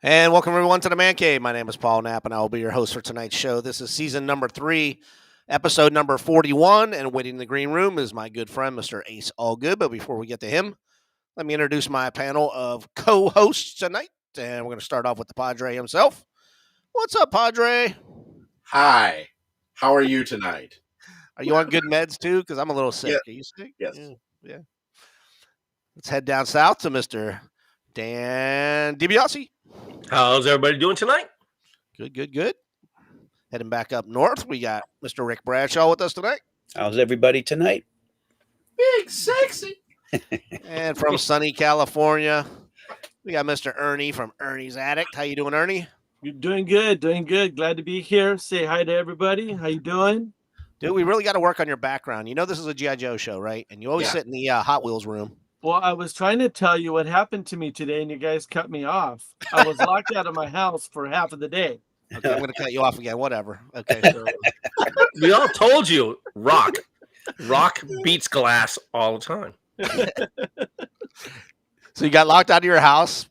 And welcome everyone to the Man Cave. My name is Paul Knapp, and I will be your host for tonight's show. This is season number 3, episode number 41. And waiting in the green room is my good friend, Mr. Ace Allgood. But before we get to him, let me introduce my panel of co-hosts tonight. And we're going to start off with the Padre himself. What's up, Padre? Hi. How are you tonight? Are you on good meds too? Because I'm a little sick. Yeah. Are you sick? Yes. Yeah. Let's head down south to Mr. Dan DiBiase. How's everybody doing tonight? Good. Heading back up north, we got Mr. Rick Bradshaw with us tonight. How's everybody tonight? Big sexy. And from sunny California, we got Mr. Ernie from Ernie's Addict. How you doing, Ernie? You're doing good. Glad to be here. Say hi to everybody. How you doing? Dude, we really got to work on your background. You know this is a G.I. Joe show, right? And you always sit in the Hot Wheels room. Well, I was trying to tell you what happened to me today, and you guys cut me off. I was locked out of my house for half of the day. Okay, I'm going to cut you off again. Whatever. Okay. So. We all told you, rock beats glass all the time. So you got locked out of your house.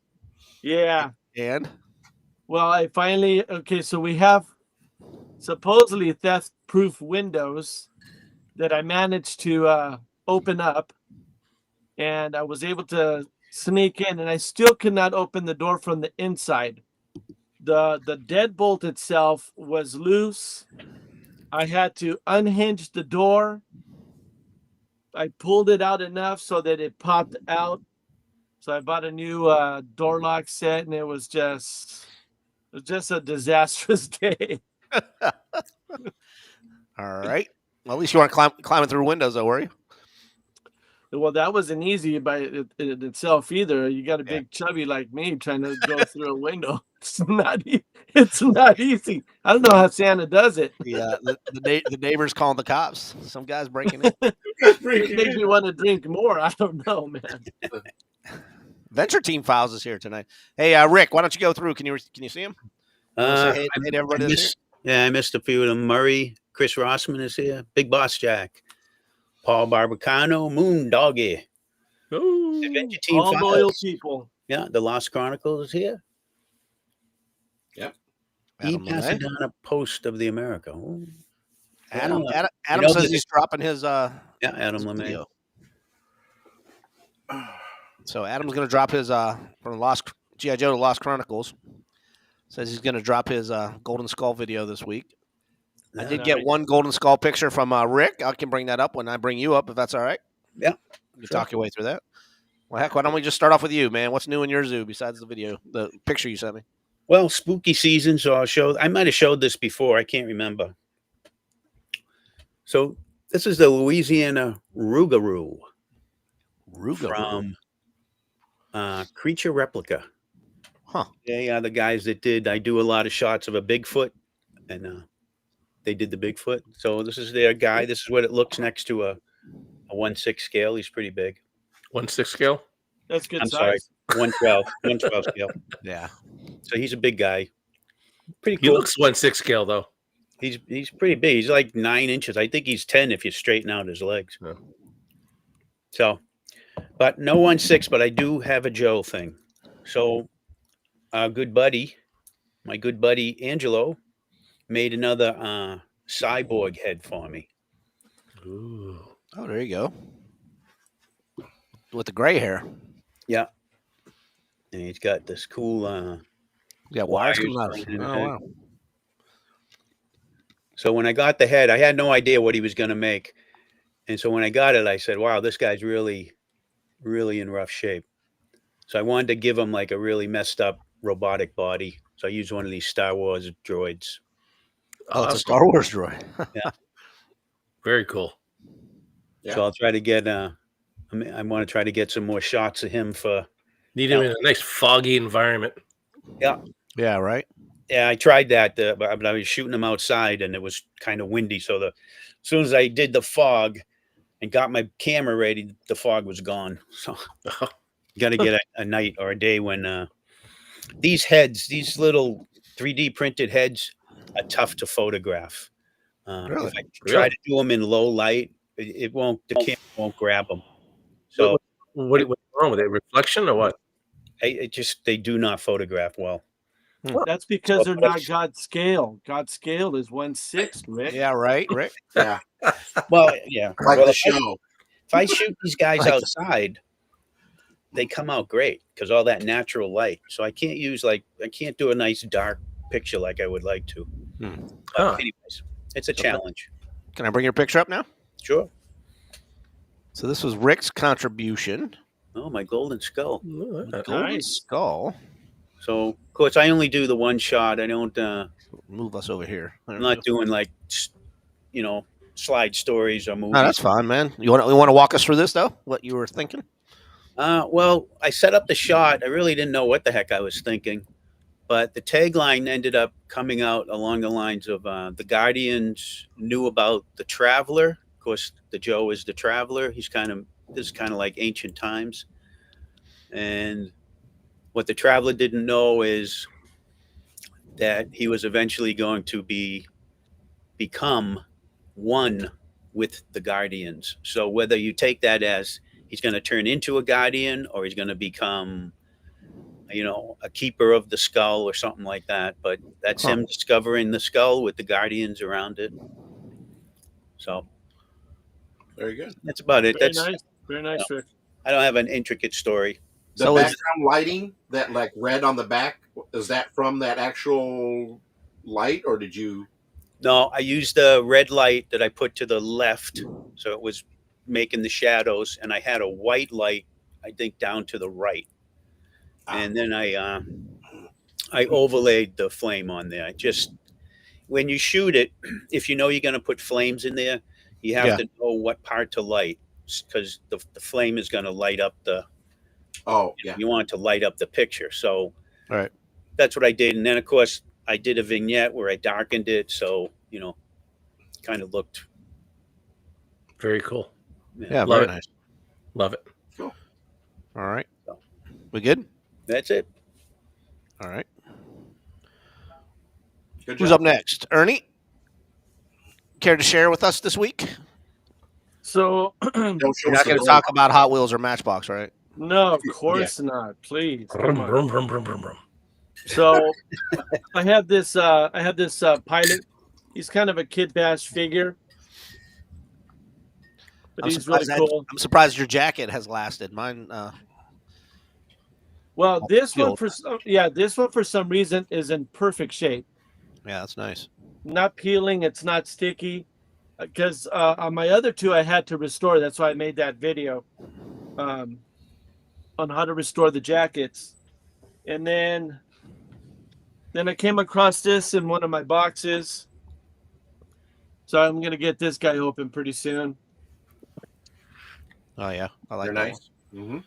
Yeah. And? Well, I finally, so we have supposedly theft-proof windows that I managed to open up, and I was able to sneak in, and I still could not open the door from the inside. The deadbolt itself was loose. I had to unhinge the door. I pulled it out enough so that it popped out. So I bought a new door lock set, and it was just a disastrous day. All right. Well, at least you weren't climbing through windows, though, were you? Well, that wasn't easy by itself either. You got a big chubby like me trying to go through a window. It's not easy. I don't know how Santa does it. Yeah, the neighbors calling the cops. Some guys breaking in. It makes me want to drink more. I don't know, man. Venture Team Files is here tonight. Hey, Rick, why don't you go through? Can you see him? Hey to everybody I missed a few of them. Murray, Chris Rossman is here. Big Boss Jack, Paul Barbacano, Moon Doggy. Adventure Team all Files. Loyal people. Yeah, the Lost Chronicles is here. Yep. E Pasadena Post of the America. Ooh. Adam says he's dropping his Adam LeMay. So Adam's going to drop his from Lost G.I. Joe to Lost Chronicles. Says he's going to drop his Golden Skull video this week. I did get one Golden Skull picture from Rick. I can bring that up when I bring you up, if that's all right. Yeah. You talk your way through that. Well, heck, why don't we just start off with you, man? What's new in your zoo besides the picture you sent me? Well, spooky season, so I might have showed this before. I can't remember. So this is the Louisiana Rougarou. From Creature Replica. Huh. They are the guys that I do a lot of shots of a Bigfoot, and they did the Bigfoot. So this is their guy. This is what it looks next to a 1/6 scale. He's pretty big. 1/6 scale? That's good. I'm size. Sorry, 112 scale. Yeah. So he's a big guy. Pretty cool. He looks 1/6 scale though. He's pretty big. He's like 9 inches. I think he's 10 if you straighten out his legs. Yeah. So, but no 1/6. But I do have a Joe thing. So, my good buddy Angelo, made another cyborg head for me. Ooh. Oh, there you go. With the gray hair. Yeah. And he's got this cool wires coming out. Oh, wow. So when I got the head, I had no idea what he was going to make. And so when I got it, I said, wow, this guy's really, really in rough shape. So I wanted to give him like a really messed up robotic body. So I used one of these Star Wars droids. Oh, it's a Star Wars droid. Yeah. Very cool. Yeah. So I'll try to get I want to try to get some more shots of him for. Need him in a nice foggy environment. Yeah. Yeah, right. Yeah, I tried that, but I was shooting him outside, and it was kind of windy. So as soon as I did the fog and got my camera ready, the fog was gone. So got to get a night or a day when these little 3D printed heads are tough to photograph. Really? If I try to do them in low light, it won't. The camera won't grab them. So what's wrong with it? Reflection or what? They do not photograph well. That's because they're not God's scale. God's scale is 1/6, Rick. Yeah, right, Rick. Yeah. Well, yeah. Like Well, the if show. I shoot these guys Like- outside, they come out great because all that natural light. So I can't do a nice dark picture like I would like to. But Huh. anyways, it's a So- challenge. Can I bring your picture up now? Sure. So this was Rick's contribution. Oh, my golden skull. Golden Nice. skull. So, of course, I only do the one shot. I don't. Move us over here. There I'm we not go. doing like, slide stories or movies. No, that's fine, man. You want to walk us through this though? What you were thinking? Well, I set up the shot. I really didn't know what the heck I was thinking, but the tagline ended up coming out along the lines of the Guardians knew about the Traveler. Of course, the Joe is the Traveler. This is kind of like ancient times, and what the Traveler didn't know is that he was eventually going to become one with the Guardians. So whether you take that as he's going to turn into a Guardian or he's going to become, a keeper of the skull or something like that. But that's him discovering the skull with the Guardians around it. So Very good. that's about it. Very nice. Very nice, Rick. I don't have an intricate story. The So is- background lighting, that like red on the back, is that from that actual light, or did you? No, I used the red light that I put to the left. So it was making the shadows, and I had a white light, I think, down to the right. And then I overlaid the flame on there. Just when you shoot it, if you know you're going to put flames in there, you have Yeah. to know what part to light, because the flame is going to light up Oh, yeah. you want it to light up the picture. So Right. that's what I did. And then, of course, I did a vignette where I darkened it. So, kind of looked. Very cool. Yeah, Love very it. nice. Love it. All right. We good? That's it. All right. Good Who's job. up next? Ernie? Care to share with us this week? So, Don't show You're us not going the to talk about Hot Wheels or Matchbox, right? no, of course not. Please. Brum, Come on. brum, brum, brum, brum, brum. So, I have this pilot. He's kind of a Kid Bash figure, but he's really cool. I'm surprised your jacket has lasted. Mine, Well, this one peeled. this one for some reason is in perfect shape. yeah, that's nice. Not peeling, it's not sticky. Because on my other two, I had to restore. That's why I made that video on how to restore the jackets. And then I came across this in one of my boxes. So I'm going to get this guy open pretty soon. Oh, yeah. I like They're that nice. Mm-hmm.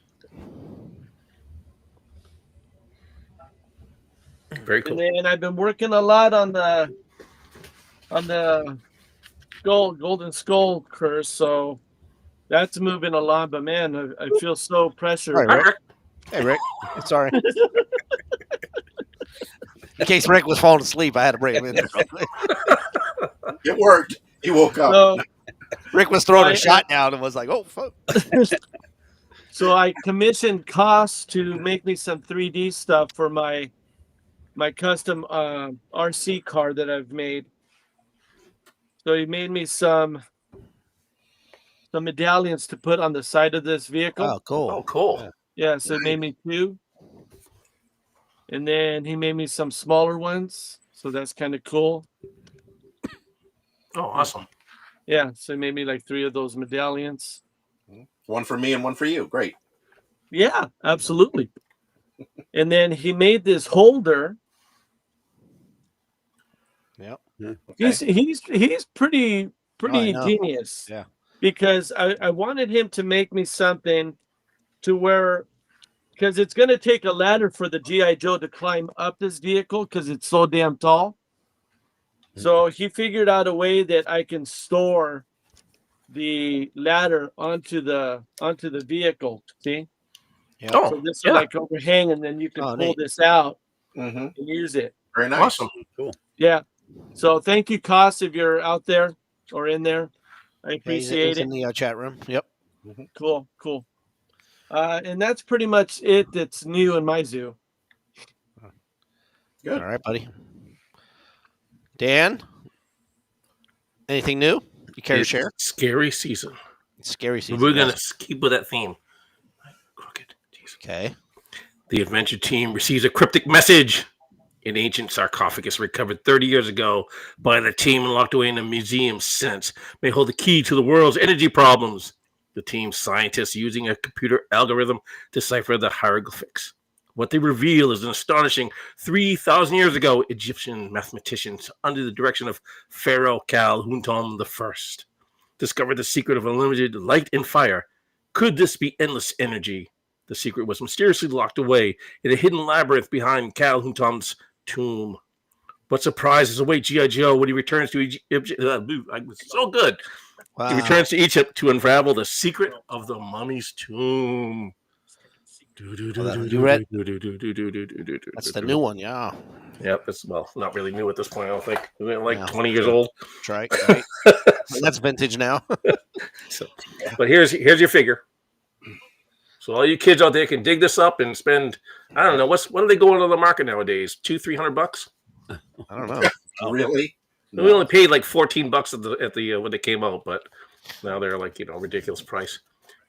Very cool. And then I've been working a lot on the golden skull curse. So that's moving along. But man, I feel so pressured. All right, Rick. Hey, Rick. Sorry. In case Rick was falling asleep, I had to bring him in there. It worked. He woke up. So, Rick was throwing I- a shot down and was like, oh, fuck. so I commissioned Koss to make me some 3D stuff for my custom RC car that I've made. So he made me some medallions to put on the side of this vehicle. Oh, cool. Oh, cool. Yeah, so he made me 2. And then he made me some smaller ones. So that's kind of cool. Oh, awesome. Yeah, so he made me like 3 of those medallions. One for me and one for you. Great. Yeah, absolutely. And then he made this holder. Yep. Okay. He's pretty know. genius. Yeah. Because I wanted him to make me something to where, because it's going to take a ladder for the G.I. Joe to climb up this vehicle because it's so damn tall. So he figured out a way that I can store the ladder onto the vehicle. See? Yeah. Oh, So this yeah. is like overhang, and then you can Oh, pull neat. this out Mm-hmm. and use it. Very nice. Awesome. Cool. Yeah. So thank you, Koss, if you're out there or in there. I He's appreciate in it. the chat room. Yep. Cool. And that's pretty much it that's new in my zoo. Good. All right, buddy. Dan, anything new? You care to It's share? scary season. It's scary season. We're gonna yes. keep with that theme. Crooked. Jeez. Okay. The adventure team receives a cryptic message. An ancient sarcophagus recovered 30 years ago by the team and locked away in a museum since may hold the key to the world's energy problems. The team's scientists using a computer algorithm decipher the hieroglyphics. What they reveal is an astonishing 3,000 years ago, Egyptian mathematicians, under the direction of Pharaoh Khal-Huntom I, discovered the secret of unlimited light and fire. Could this be endless energy? The secret was mysteriously locked away in a hidden labyrinth behind Khal-Huntom's tomb. But surprises await G.I. Joe when he returns to Egypt. So good. Wow. He returns to Egypt to unravel the secret of the mummy's tomb. You read? That's the new one. Yeah. Yep, it's not really new at this point. I don't think like Yeah. 20 years old. That's right. That's vintage now. So, but here's your figure. So all you kids out there can dig this up and spend. I don't know what are they going on the market nowadays? $200-300? I don't know. Really? We only paid like $14 at the when they came out, but now they're like ridiculous price.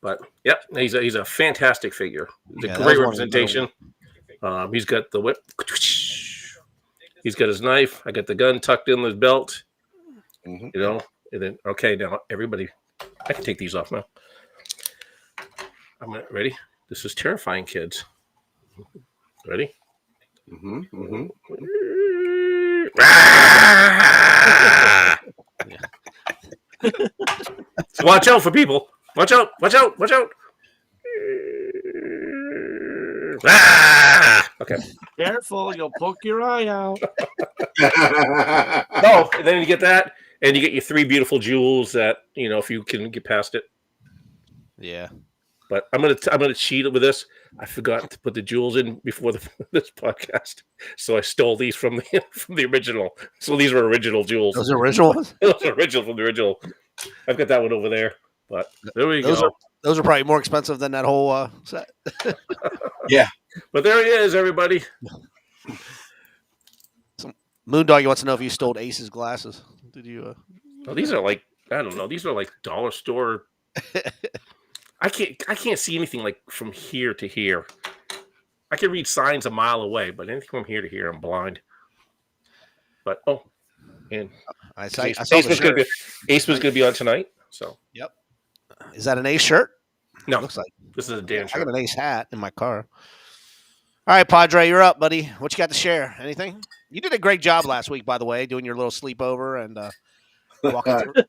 But yep, he's a fantastic figure. He's Yeah, a that great was one of the representation. He's got the whip. He's got his knife. I got the gun tucked in his belt. Mhm. And then okay, now everybody, I can take these off now. Ready? This is terrifying, kids. Ready? Mm-hmm. Mm-hmm. So watch out for people. Watch out. Watch out. Watch out. Okay. Careful, you'll poke your eye out. No, and then you get that, and you get your 3 beautiful jewels that, if you can get past it. Yeah. But I'm gonna cheat with this. I forgot to put the jewels in before this podcast, so I stole these from the original. So these were original jewels. Those are original ones? Those are original from the original. I've got that one over there. But there we go. Those are probably more expensive than that whole set. Yeah. But there it is, everybody. Moondoggy wants to know if you stole Ace's glasses. Did you? Oh, these are like, I don't know. These are like dollar store. I can't see anything like from here to here. I can read signs a mile away, but anything from here to here, I'm blind. But and I saw Ace the was shirt. gonna be on tonight. So Yep. Is that an Ace shirt? no, Looks like. this is a Dan I shirt. got an Ace hat in my car. All right, Padre, you're up, buddy. What you got to share? Anything? You did a great job last week, by the way, doing your little sleepover and walking through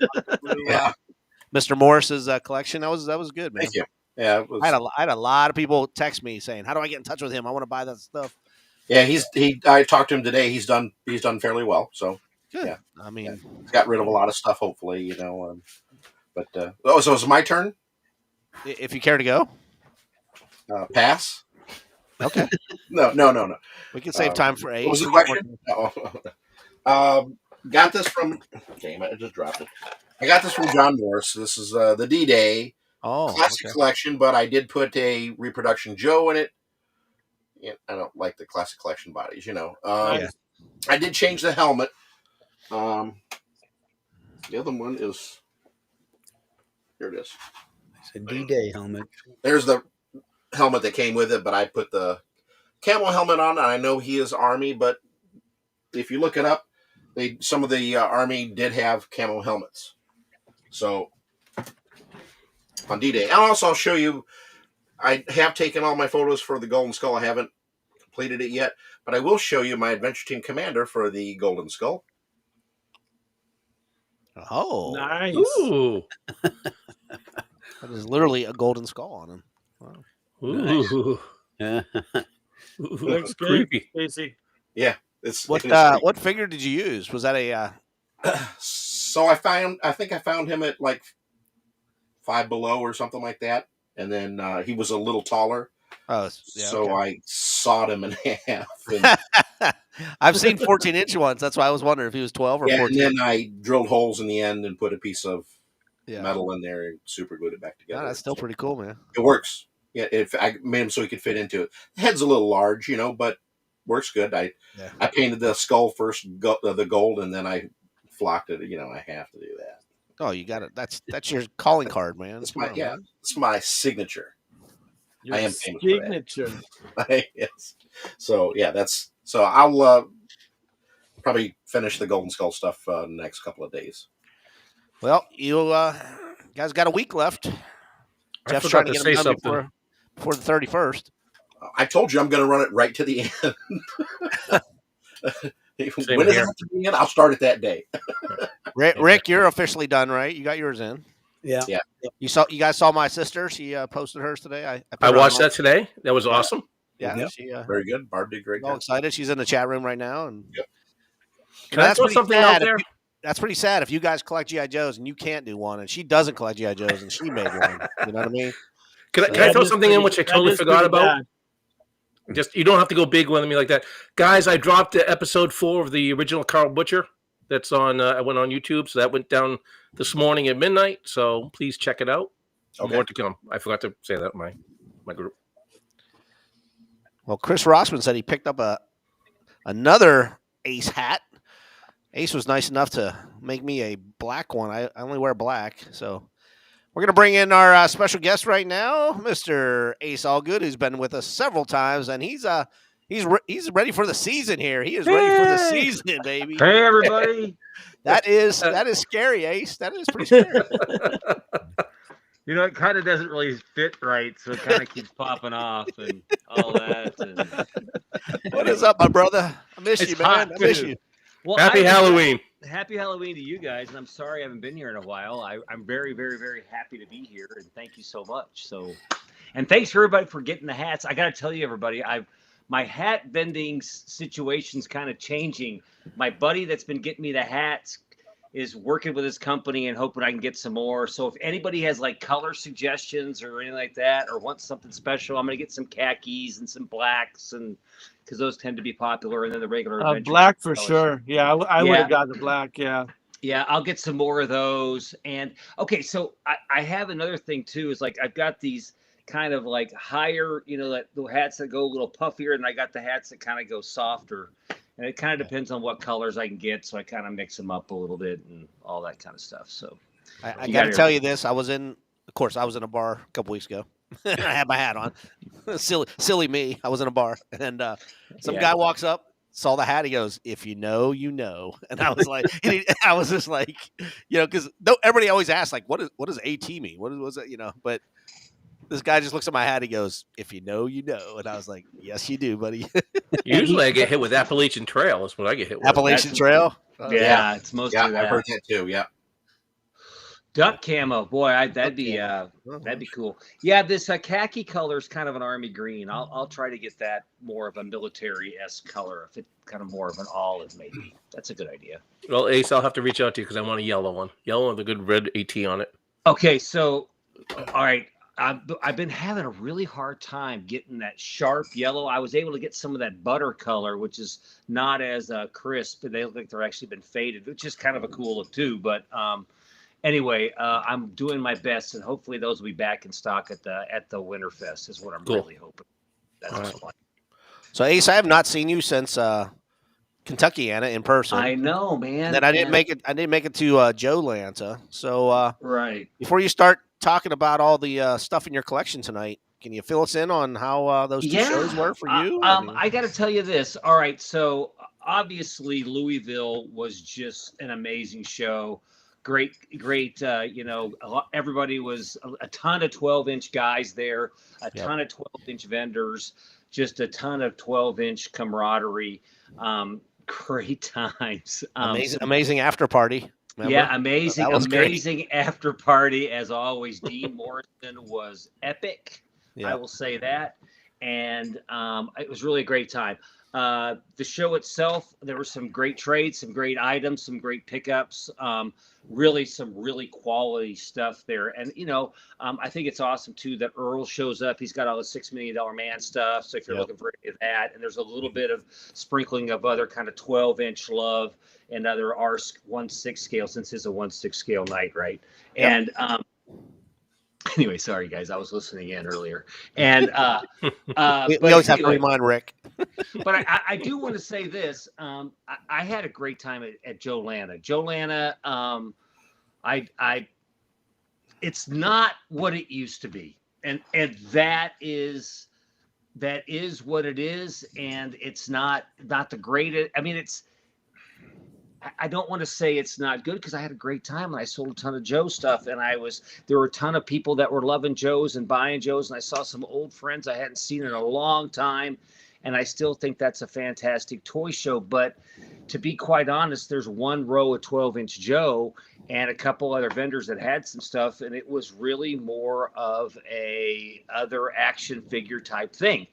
Mr. Morris's collection. That was good, man. Thank you. Yeah, it was, I had a lot of people text me saying, "How do I get in touch with him? I want to buy that stuff." yeah. I talked to him today. He's done fairly well. So Good. Yeah. I mean, he's got rid of a lot of stuff. Hopefully, But so it's my turn. if you care to go, Pass. okay. No. We can save time for Ace. What was the We can question? Got this from. Damn it! I just dropped it. I got this from John Morris. This is the D-Day Classic okay. Collection, but I did put a Reproduction Joe in it. Yeah, I don't like the Classic Collection bodies, Yeah. I did change the helmet. The other one is here. It is. It's a D-Day helmet. There's the helmet that came with it, but I put the camel helmet on. And I know he is Army, but if you look it up, some of the Army did have camo helmets. So on D-Day, and also I'll show you. I have taken all my photos for the Golden Skull. I haven't completed it yet, but I will show you my Adventure Team Commander for the Golden Skull. Oh, Nice. Ooh. that is literally a golden skull on him. Wow. Ooh. Yeah. Looks good. Creepy. Casey. It's What it is what figure did you use? Was that a? So I think I found him at like Five Below or something like that, and then he was a little taller. Oh, So I sawed him in half. And, I've seen 14-inch ones. That's why I was wondering if he was 12 or and 14. then I drilled holes in the end and put a piece of Yeah, metal in there and super glued it back together. no, that's still pretty cool, man. It works. Yeah, I made him so he could fit into it. The head's a little large, but works good. I painted the skull first, the gold, and then I flocked it. I have to do that. Oh, you got it. That's your calling card, man. It's Come my on, man. it's my signature. Your I am famous for signature. that. Yes. So so I'll probably finish the golden skull stuff next couple of days. Well, you guys got a week left. I Jeff's forgot trying to to get say them done something. before the 31st. I told you I'm going to run it right to the end. Same When is here. it to the end? I'll start it that day. Rick, you're officially done, right? You got yours in. Yeah. Yeah. You guys saw my sister. She posted hers today. I put I her on watched my- that today. That was awesome. Yeah, Yep. she Very good. Barb did a great all job. excited. She's in the chat room right now, and Yep. Can I throw something out there? That's pretty sad if you guys collect GI Joes and you can't do one, and she doesn't collect GI Joes and she made one. You know what I mean? Can I That throw is something in pretty- which I that totally is forgot pretty about? bad. Just you don't have to go big with me like that, guys. I dropped episode 4 of the original Carl Butcher. That's on. I went on YouTube, so that went down this morning at midnight. So please check it out. Okay. More to come. I forgot to say that in my group. Well, Chris Rossman said he picked up another Ace hat. Ace was nice enough to make me a black one. I only wear black, so we're gonna bring in our special guest right now, Mr. Ace Allgood, who's been with us several times, and he's ready for the season here. He is ready for the season, baby. Hey, everybody. That is scary, Ace. That is pretty scary. You know, it kind of doesn't really fit right, so it kind of keeps popping off and all that. And What is up, my brother? I miss It's you, man. hot, I miss too. you. well, Happy Halloween. Happy Halloween to you guys, and I'm sorry I haven't been here in a while. I'm very, very, very happy to be here, and thank you so much. And thanks for everybody for getting the hats. I got to tell you, everybody, my hat vending situation's kind of changing. My buddy that's been getting me the hats is working with his company and hoping I can get some more. So if anybody has like color suggestions or anything like that, or wants something special, I'm going to get some khakis and some blacks, and because those tend to be popular, and then the regular adventure Black for colors. sure. Yeah, I would Yeah. have got the black. Yeah. Yeah, I'll get some more of those. And okay, so I have another thing too, is like I've got these kind of like higher, that the hats that go a little puffier, and I got the hats that kind of go softer. And it kind of depends on what colors I can get, so I kind of mix them up a little bit and all that kind of stuff. So I You got to got tell you this. I was in a bar a couple weeks ago. I had my hat on. silly me. I was in a bar, and some Yeah. guy walks up, saw the hat. He goes, "If you know, you know." And I was like, I was just like, because everybody always asks, like, what does AT mean? What was it? But this guy just looks at my hat. He goes, "If you know, you know." And I was like, "Yes, you do, buddy." Usually I get hit with Appalachian Trail. That's what I get hit with. Appalachian Trail. yeah, it's mostly Yeah, that. I've heard that too. Yeah. Duck camo, boy, that'd be cool. Yeah, this khaki color is kind of an army green. I'll try to get that more of a military-esque color, if it kind of more of an olive maybe. That's a good idea. Well, Ace, I'll have to reach out to you because I want a yellow one. Yellow with a good red AT on it. Okay, so all right, I've been having a really hard time getting that sharp yellow. I was able to get some of that butter color, which is not as crisp, but they look like they're actually been faded, which is kind of a cool look too. But anyway, I'm doing my best, and hopefully those will be back in stock at the Winterfest. Is what I'm Cool. really hoping. That's All what's right. fun. So Ace, I have not seen you since Kentucky, Anna, in person. I know, man. And then I didn't make it. I didn't make it to Joe Lanta. So Right. before you start talking about all the stuff in your collection tonight, can you fill us in on how those two shows were for you? I got to tell you this. All right, so obviously Louisville was just an amazing show. Great. Everybody was a ton of 12-inch guys there, a ton of 12-inch vendors, just a ton of 12-inch camaraderie. Great times. amazing after party. Remember? Yeah, amazing That was after party as always. Dean Morrison was epic. Yeah. I will say that, and it was really a great time. The show itself, there were some great trades, some great items, some great pickups. Really, some really quality stuff there. And I think it's awesome too that Earl shows up. He's got all the $6 Million Man stuff. So if you're looking for any of that, and there's a little bit of sprinkling of other kind of 12-inch love and other R1/6 scale, since it's a 1/6 scale night, right? Yep. And Anyway, sorry guys, I was listening in earlier, and We but always have to anyway, remind Rick. but I do want to say this. I had a great time at Joe Lana. Joe Lana, I it's not what it used to be, and that is what it is, and it's not the greatest. I mean, I don't want to say it's not good because I had a great time and I sold a ton of Joe stuff, and there were a ton of people that were loving Joe's and buying Joe's, and I saw some old friends I hadn't seen in a long time, and I still think that's a fantastic toy show. But to be quite honest, there's one row of 12-inch Joe and a couple other vendors that had some stuff, and it was really more of a other action figure type thing,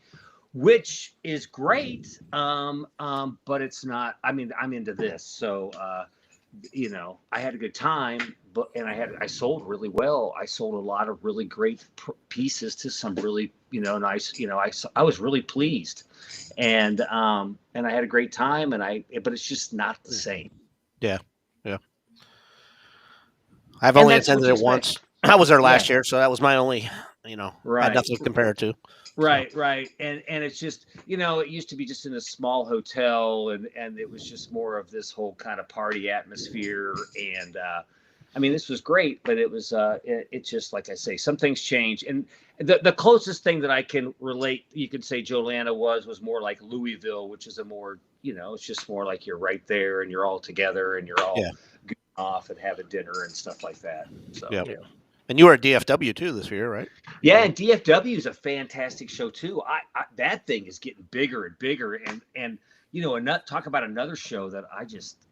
which is great. But it's not. I mean, I'm into this, so I had a good time, and I sold really well. I sold a lot of really great pieces to some really nice. I was really pleased, and I had a great time, but it's just not the same. Yeah. I've only attended it once. I was there last year, so that was my only. Had nothing to compare it to. Right. And it's just, it used to be just in a small hotel, and it was just more of this whole kind of party atmosphere. And I mean, this was great, but it was it's just like I say, some things change. And the closest thing that I can relate, you could say Joe Lana was more like Louisville, which is a more, it's just more like you're right there and you're all together and you're all goofing off and having dinner and stuff like that. So yeah. And you were at DFW too this year, right? Yeah, and DFW is a fantastic show too. That thing is getting bigger and bigger, and talk about another show that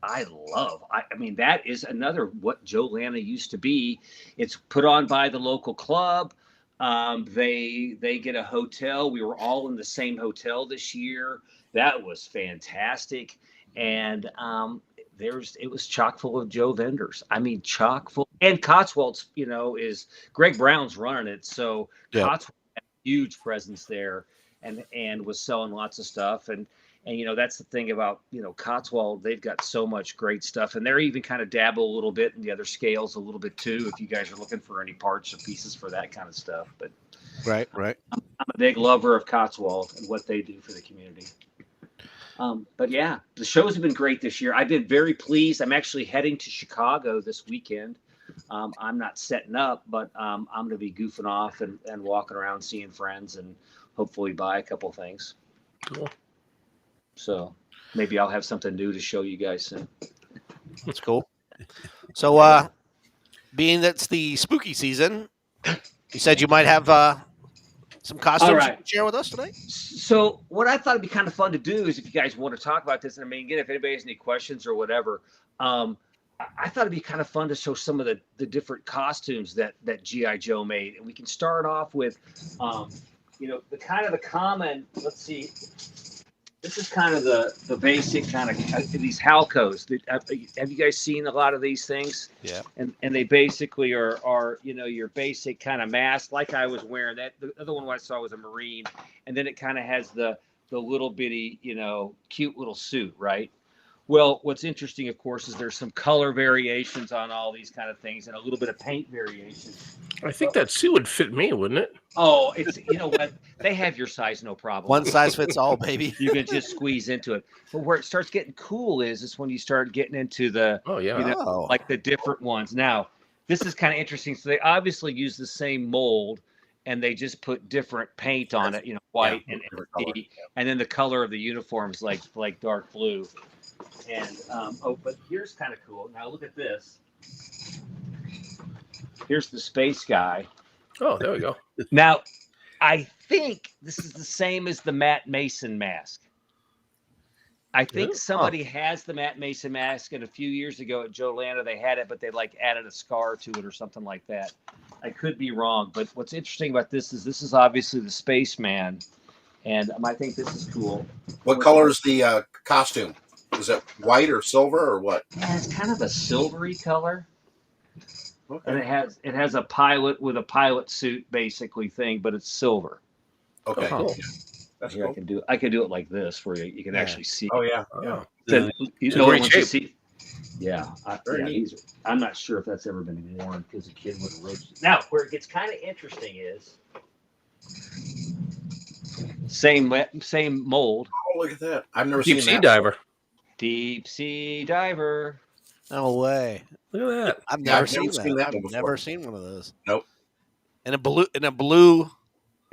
I love. I mean, that is another what Joe Lana used to be. It's put on by the local club. They get a hotel. We were all in the same hotel this year. That was fantastic, and it was chock full of Joe vendors. I mean, chock full. And Cotswolds, is Greg Brown's running it. So Cotswolds had a huge presence there and was selling lots of stuff. And that's the thing about, Cotswold, they've got so much great stuff. And they're even kind of dabble a little bit in the other scales a little bit too, if you guys are looking for any parts or pieces for that kind of stuff. But Right. I'm a big lover of Cotswold and what they do for the community. But yeah, the shows have been great this year. I've been very pleased. I'm actually heading to Chicago this weekend. I'm not setting up, but I'm going to be goofing off and walking around seeing friends and hopefully buy a couple things. Cool. So maybe I'll have something new to show you guys soon. That's cool. So being that's the spooky season, you said you might have some costumes you can share with us today? So what I thought it'd be kind of fun to do is if you guys want to talk about this, and I mean, again, if anybody has any questions or whatever, I thought it'd be kind of fun to show some of the different costumes that G.I. Joe made. And we can start off with, the kind of the common, let's see, this is kind of the basic kind of these Halcos. Have you guys seen a lot of these things? Yeah. And they basically are your basic kind of mask like I was wearing. That the other one I saw was a Marine, and then it kind of has the little bitty cute little suit, right? Well, what's interesting, of course, is there's some color variations on all these kind of things and a little bit of paint variations. I think that suit would fit me, wouldn't it? Oh, it's what they have your size, no problem. One size fits all, baby. You can just squeeze into it. But where it starts getting cool is when you start getting into the like the different ones. Now, this is kind of interesting. So they obviously use the same mold, and they just put different paint on it, white and empty, and then the color of the uniforms like dark blue. And but here's kind of cool. Now look at this. Here's the space guy. Oh, there we go. Now, I think this is the same as the Matt Mason mask. I think somebody has the Matt Mason mask, and a few years ago at Joe Lana they had it, but they added a scar to it or something like that. I could be wrong, but what's interesting about this is obviously the spaceman, and I think this is cool. What color is the costume? Is it white or silver or what? Yeah, it's kind of a silvery color. Okay. And it has a pilot with a pilot suit basically thing, but it's silver. Okay. Oh, cool. That's Here, cool. I can do it like this for you. You can actually see. Oh yeah. Yeah. So, It's in great shape. Yeah, Very neat. I'm not sure if that's ever been worn because the kid would have roached it. Now, where it gets kind of interesting is same mold. Oh, look at that! I've never Deep seen sea that. diver. Deep sea diver. No way. Look at that. I've Yeah, never I've never seen seen that. that I've one before. never seen one of those. Nope. In a blue.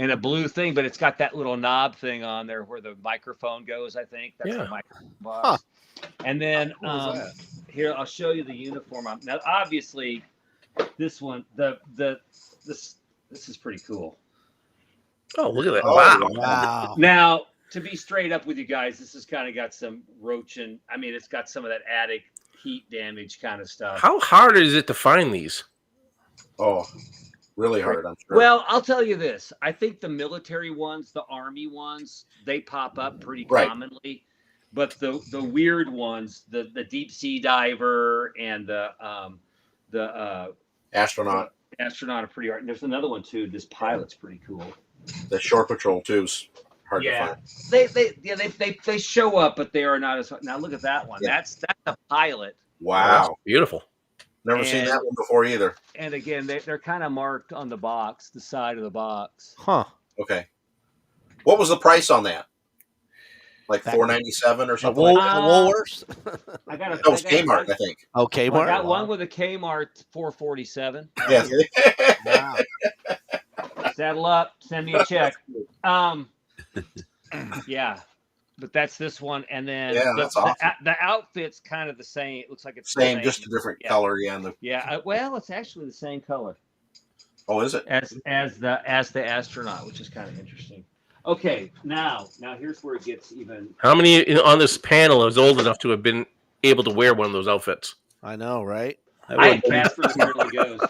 And a blue thing, but it's got that little knob thing on there where the microphone goes. I think that's Yeah. the microphone box. And then How cool is here I'll show you the uniform. Now, obviously, this one, this is pretty cool. Oh, look at that. Oh, Wow. Wow. Now, to be straight up with you guys, this has kind of got some roaching. I mean, it's got some of that attic heat damage kind of stuff. How hard is it to find these? Oh, really hard. I'm sure. Well, I'll tell you this. I think the military ones, the army ones, they pop up pretty Right. commonly. But the weird ones, the deep sea diver and the Astronaut, astronaut are pretty hard. And there's another one too. This pilot's pretty cool. the shore patrol too's hard to find. They show up, but they are not as. Now look at that one. Yeah. That's a pilot. Wow, Beautiful. never seen And- that one before either. And again, they're kind of marked on the box, the side of the box. Huh. Okay, what was the price on that? Like Back- $4.97 or The something. Like that? Woolworths? I got That was Kmart, I think. Oh, I Kmart. got one with a Kmart 447. Yes. Wow. Saddle up, send me a check. Yeah, but that's this one, and then Yeah, that's awesome. the outfit's kind of the same. It looks like it's Same, the just a different Yeah. color. Yeah. And the, Yeah, well, it's actually the same color oh, is it? as the astronaut, which is kind of interesting. Okay, now here's where it gets even. How many on this panel is old enough to have been able to wear one of those outfits? I know, right? I had Casper's early goes.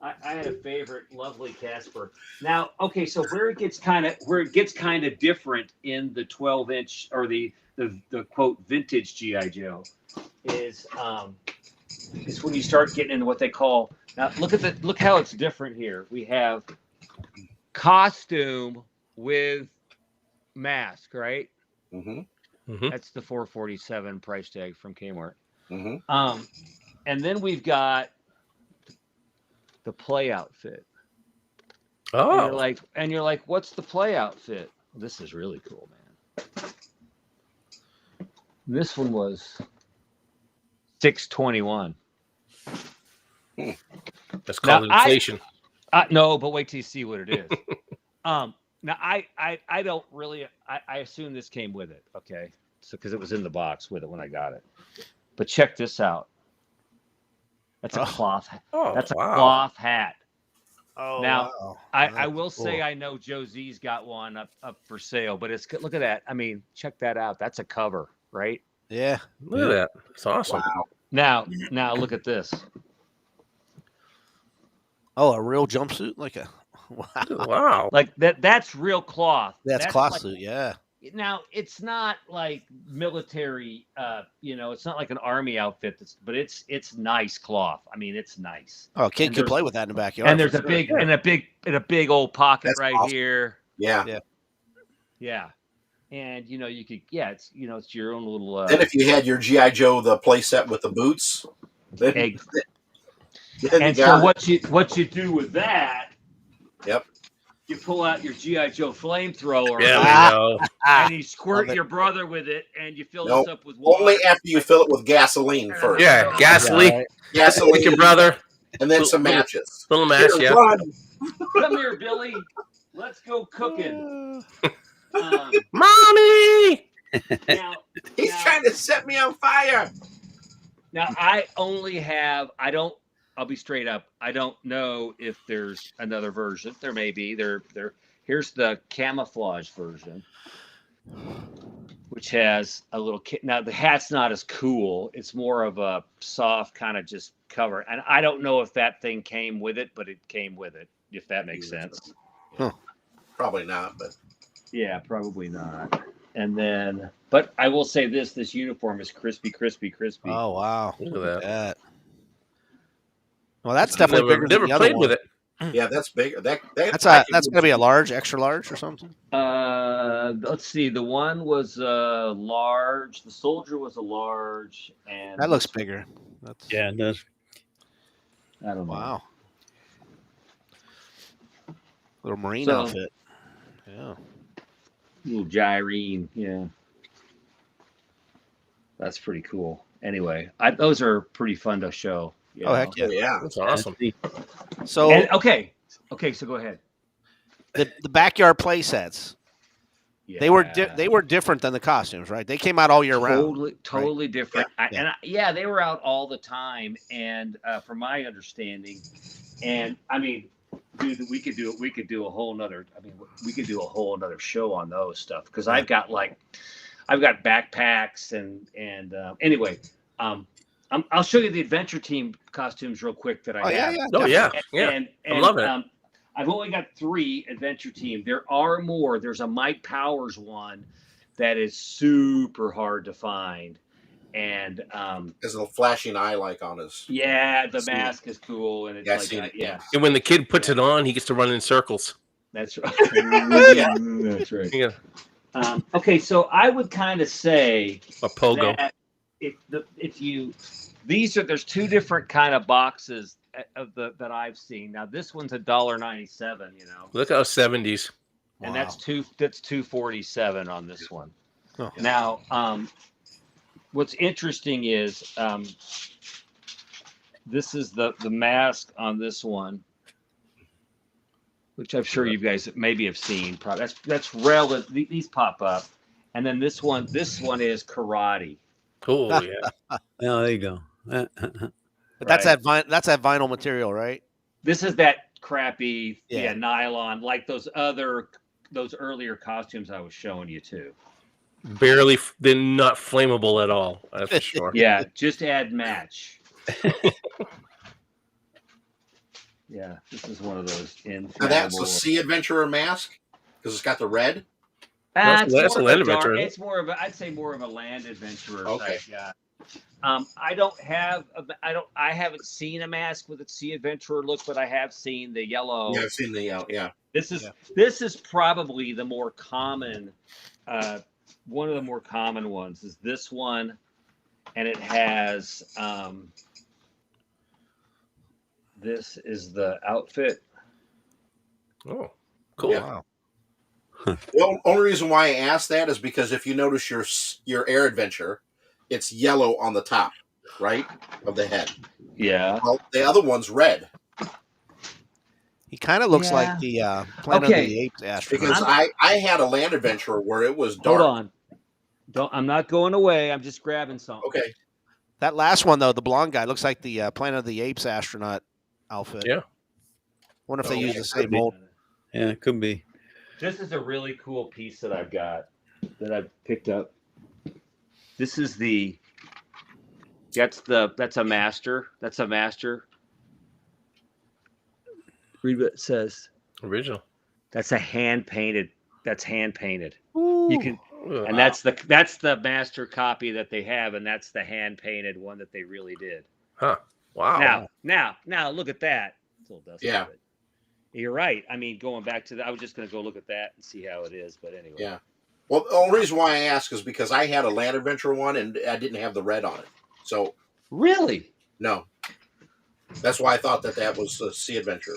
I had a favorite, lovely Casper. Now, okay, so where it gets kind of different in the 12-inch or the quote vintage GI Joe is when you start getting into what they call. Now, look how it's different here. We have costume with mask, right? Mm-hmm. That's the 447 price tag from Kmart. Mm-hmm. And then we've got the play outfit. Oh, And you're like, what's the play outfit? This is really cool, man. This one was $621. that's called Now, inflation. No, but wait till you see what it is. Now I don't really. I assume this came with it. Okay, so because it was in the box with it when I got it. But check this out. That's a cloth. Oh, That's a wow. cloth hat. Oh, Now, wow. I will That's say cool. I know Joe Z's got one up for sale, but it's look at that. I mean, check that out. That's a cover, right? Yeah. Look at that. It's awesome. Wow. Now look at this. Oh, a real jumpsuit? Like a wow. Wow. Like that's real cloth. That's cloth like- suit, yeah. Now it's not like military, it's not like an army outfit. But it's nice cloth. I mean, it's nice. Oh, a kid And could there's- play with that in the backyard. And there's for a sure. big old pocket That's right awesome. here. Yeah. Yeah, and you could it's your own little Then if you had your GI Joe the play set with the boots, then, egg. then And you so got it. what you do with that? Yep. You pull out your GI Joe flamethrower. Yeah, Ah. we know. And you squirt Love it. your brother with it, and you fill Nope. this up with water. Only after you fill it with gasoline first. Yeah, gasoline. Yeah, right. Gasoline, With your brother. and then some matches. Little match, Here, yeah. run. Come here, Billy. Let's go cooking. Mommy! Now, He's now- trying to set me on fire. Now I'll be straight up. I don't know if there's another version. There may be. Here's the camouflage version, which has a little kit. Now the hat's not as cool. It's more of a soft kind of just cover. And I don't know if that thing came with it, but it came with it, if that makes sense. Probably not, but Yeah, probably not. And then, but I will say this uniform is crispy. Oh, wow. Look at that. that. Well, that's definitely bigger Never than the other played one. with it. Yeah, that's big. That's I that's can- gonna be a large, extra large, or something. Let's see. The one was large. The soldier was a large, and That looks this- bigger. That's Yeah, it does. I don't know. wow. Little marine So- outfit. Yeah. Little gyrene, yeah. That's pretty cool. Anyway, those are pretty fun to show. you Oh know. heck yeah. yeah. That's awesome. So And, okay, so go ahead. the backyard play sets, Yeah. they were different than the costumes, right? They came out all year round. totally different. Yeah. They were out all the time, and from my understanding, and I mean, dude, we could do a whole nother. I mean, we could do a whole nother show on those stuff because I've got backpacks and anyway, I'll show you the adventure team costumes real quick that I Oh yeah, have. yeah. Oh yeah, yeah. And I'm loving it. I've only got 3 adventure team. There are more. There's a Mike Powers one that is super hard to find, and There's a flashing eye like on his. yeah, the Seen it. mask is cool, and it's Yeah, I've like seen it, yeah, And when the kid puts it on, he gets to run in circles. that's right. That's right. Yeah, Okay, so I would kind of say a pogo. that there's 2 different kind of boxes that I've seen. Now this one's $1.97, Look how 70s. and Wow. that's $247 on this one. Oh. Now, what's interesting is this is the mask on this one, which I'm sure you guys maybe have seen. Probably that's relative. These pop up, and then this one is karate. Oh yeah. Oh, there you go. But that's Right. that vinyl material, right? This is that crappy Yeah. nylon, like those earlier costumes I was showing you too. Barely. They're not flammable at all. That's for sure. Yeah, just add match. Yeah, this is one of those Now that's a inflammable. Sea Adventurer mask because it's got the red. That's It's a more land of a adventurer, isn't it? It's more of I'd say more of a land adventurer Okay. type guy. I haven't seen a mask with a sea adventurer look, but I have seen the yellow. Yeah, I've seen the yeah. This is probably the more common, one of the more common ones is this one, and it has this is the outfit. Oh, cool. Yeah. Wow. The only reason why I asked that is because if you notice your Air Adventure, it's yellow on the top, right, of the head. Yeah. Well, the other one's red He kind of looks Yeah. like the Planet Okay. of the Apes astronaut. because I had a Land Adventurer where it was dark. Hold on. I'm not going away. I'm just grabbing something. Okay. That last one though, the blonde guy looks like the Planet of the Apes astronaut outfit. Yeah. Wonder if they Oh, use yeah, the same could be. mold. Yeah, it could be. This is a really cool piece that I've got that I've picked up. This is that's a master. That's a master. Read what it says. Original. That's hand painted. Ooh. You can, Ugh. and that's the master copy that they have, and that's the hand painted one that they really did. Huh. Wow. Now, look at that. It's a little dusty, Yeah. but you're right. I mean, going back to that, I was just going to go look at that and see how it is. But anyway, Yeah. Well, the only reason why I asked is because I had a Land Adventure one and I didn't have the red on it. So really. no, that's why I thought that was a Sea Adventure.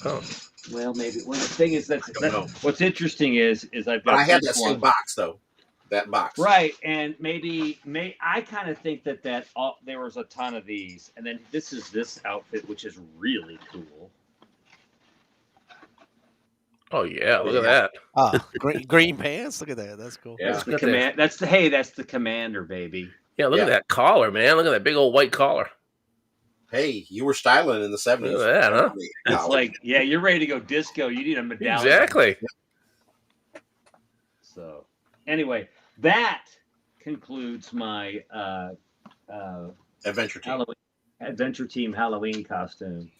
Oh. Well, maybe. Well, the thing is that don't know. what's interesting is I've got But I had this that same one. box though. That box. Right, and I kind of think that there was a ton of these, and then this is this outfit, which is really cool. Oh yeah. Look Yeah. at that. Green pants. Look at that. That's cool. Yeah. That's the Look at command. That's the commander, baby. Yeah. Look at Yeah. that collar, man. Look at that big old white collar. Hey, you were styling in the 70s. Look at that, huh? It's like, yeah, you're ready to go disco. You need a medallion. Exactly. So, anyway, that concludes my Adventure Team. Adventure Team Halloween costume.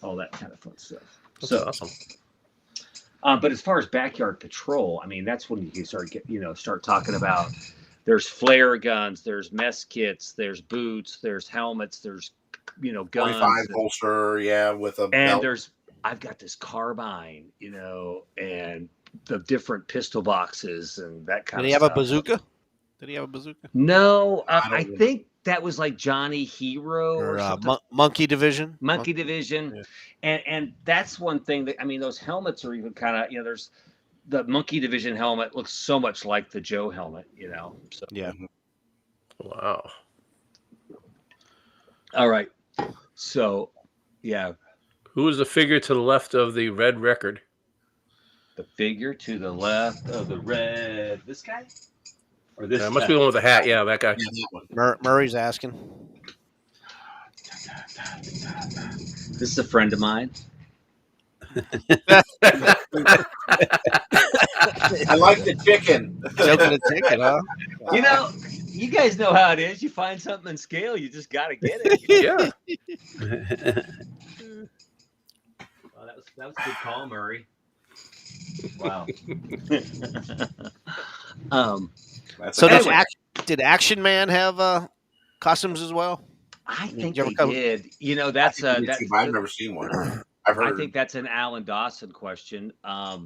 All that kind of fun stuff. That's So, awesome. but as far as backyard patrol, I mean, that's when you start talking about. There's flare guns, there's mess kits, there's boots, there's helmets, there's guns. 25 holster, yeah, with a And belt. I've got this carbine, and the different pistol boxes and that kind Did of he have stuff. a bazooka? Did he have a bazooka? No, I don't think that was like Johnny Hero or something. Monkey Division? Monkey Division. Yeah. And that's one thing that, those helmets are even kind of, there's the Monkey Division helmet looks so much like the Joe helmet, So Yeah. Wow. All right. So, yeah. Who is the figure to the left of the red record? The figure to the left of the red. This guy? Or this Must guy? be the one with the hat. Yeah, that guy. Yeah, that one. Murray's asking. This is a friend of mine. I like the chicken. Joking a ticket, huh? You guys know how it is. You find something in scale, you just got to get it. Yeah. Oh, that was a good call, Murray. Wow. That's So Anyway. did Action Man have costumes as well? I think you ever they come- did. That's I've never seen one. I've heard. I think that's an Alan Dawson question. I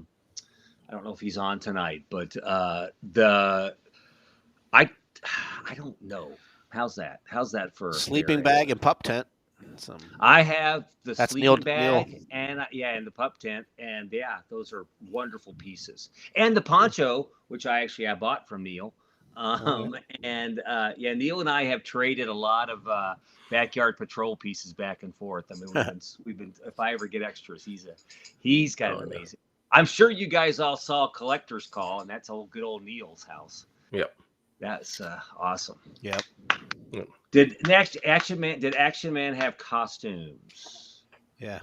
don't know if he's on tonight, but I don't know. How's that? How's that for Sleeping Harry? bag and pup tent. I have the That's sleeping Neil- bag and and the pup tent, and those are wonderful pieces. And the poncho, which I bought from Neil. And Neil and I have traded a lot of backyard patrol pieces back and forth. We've been. If I ever get extras, he's kind of amazing. I'm sure you guys all saw Collector's Call, and that's good old Neil's house. Yep. That's awesome. Yep. Did Action Man have costumes? Yeah.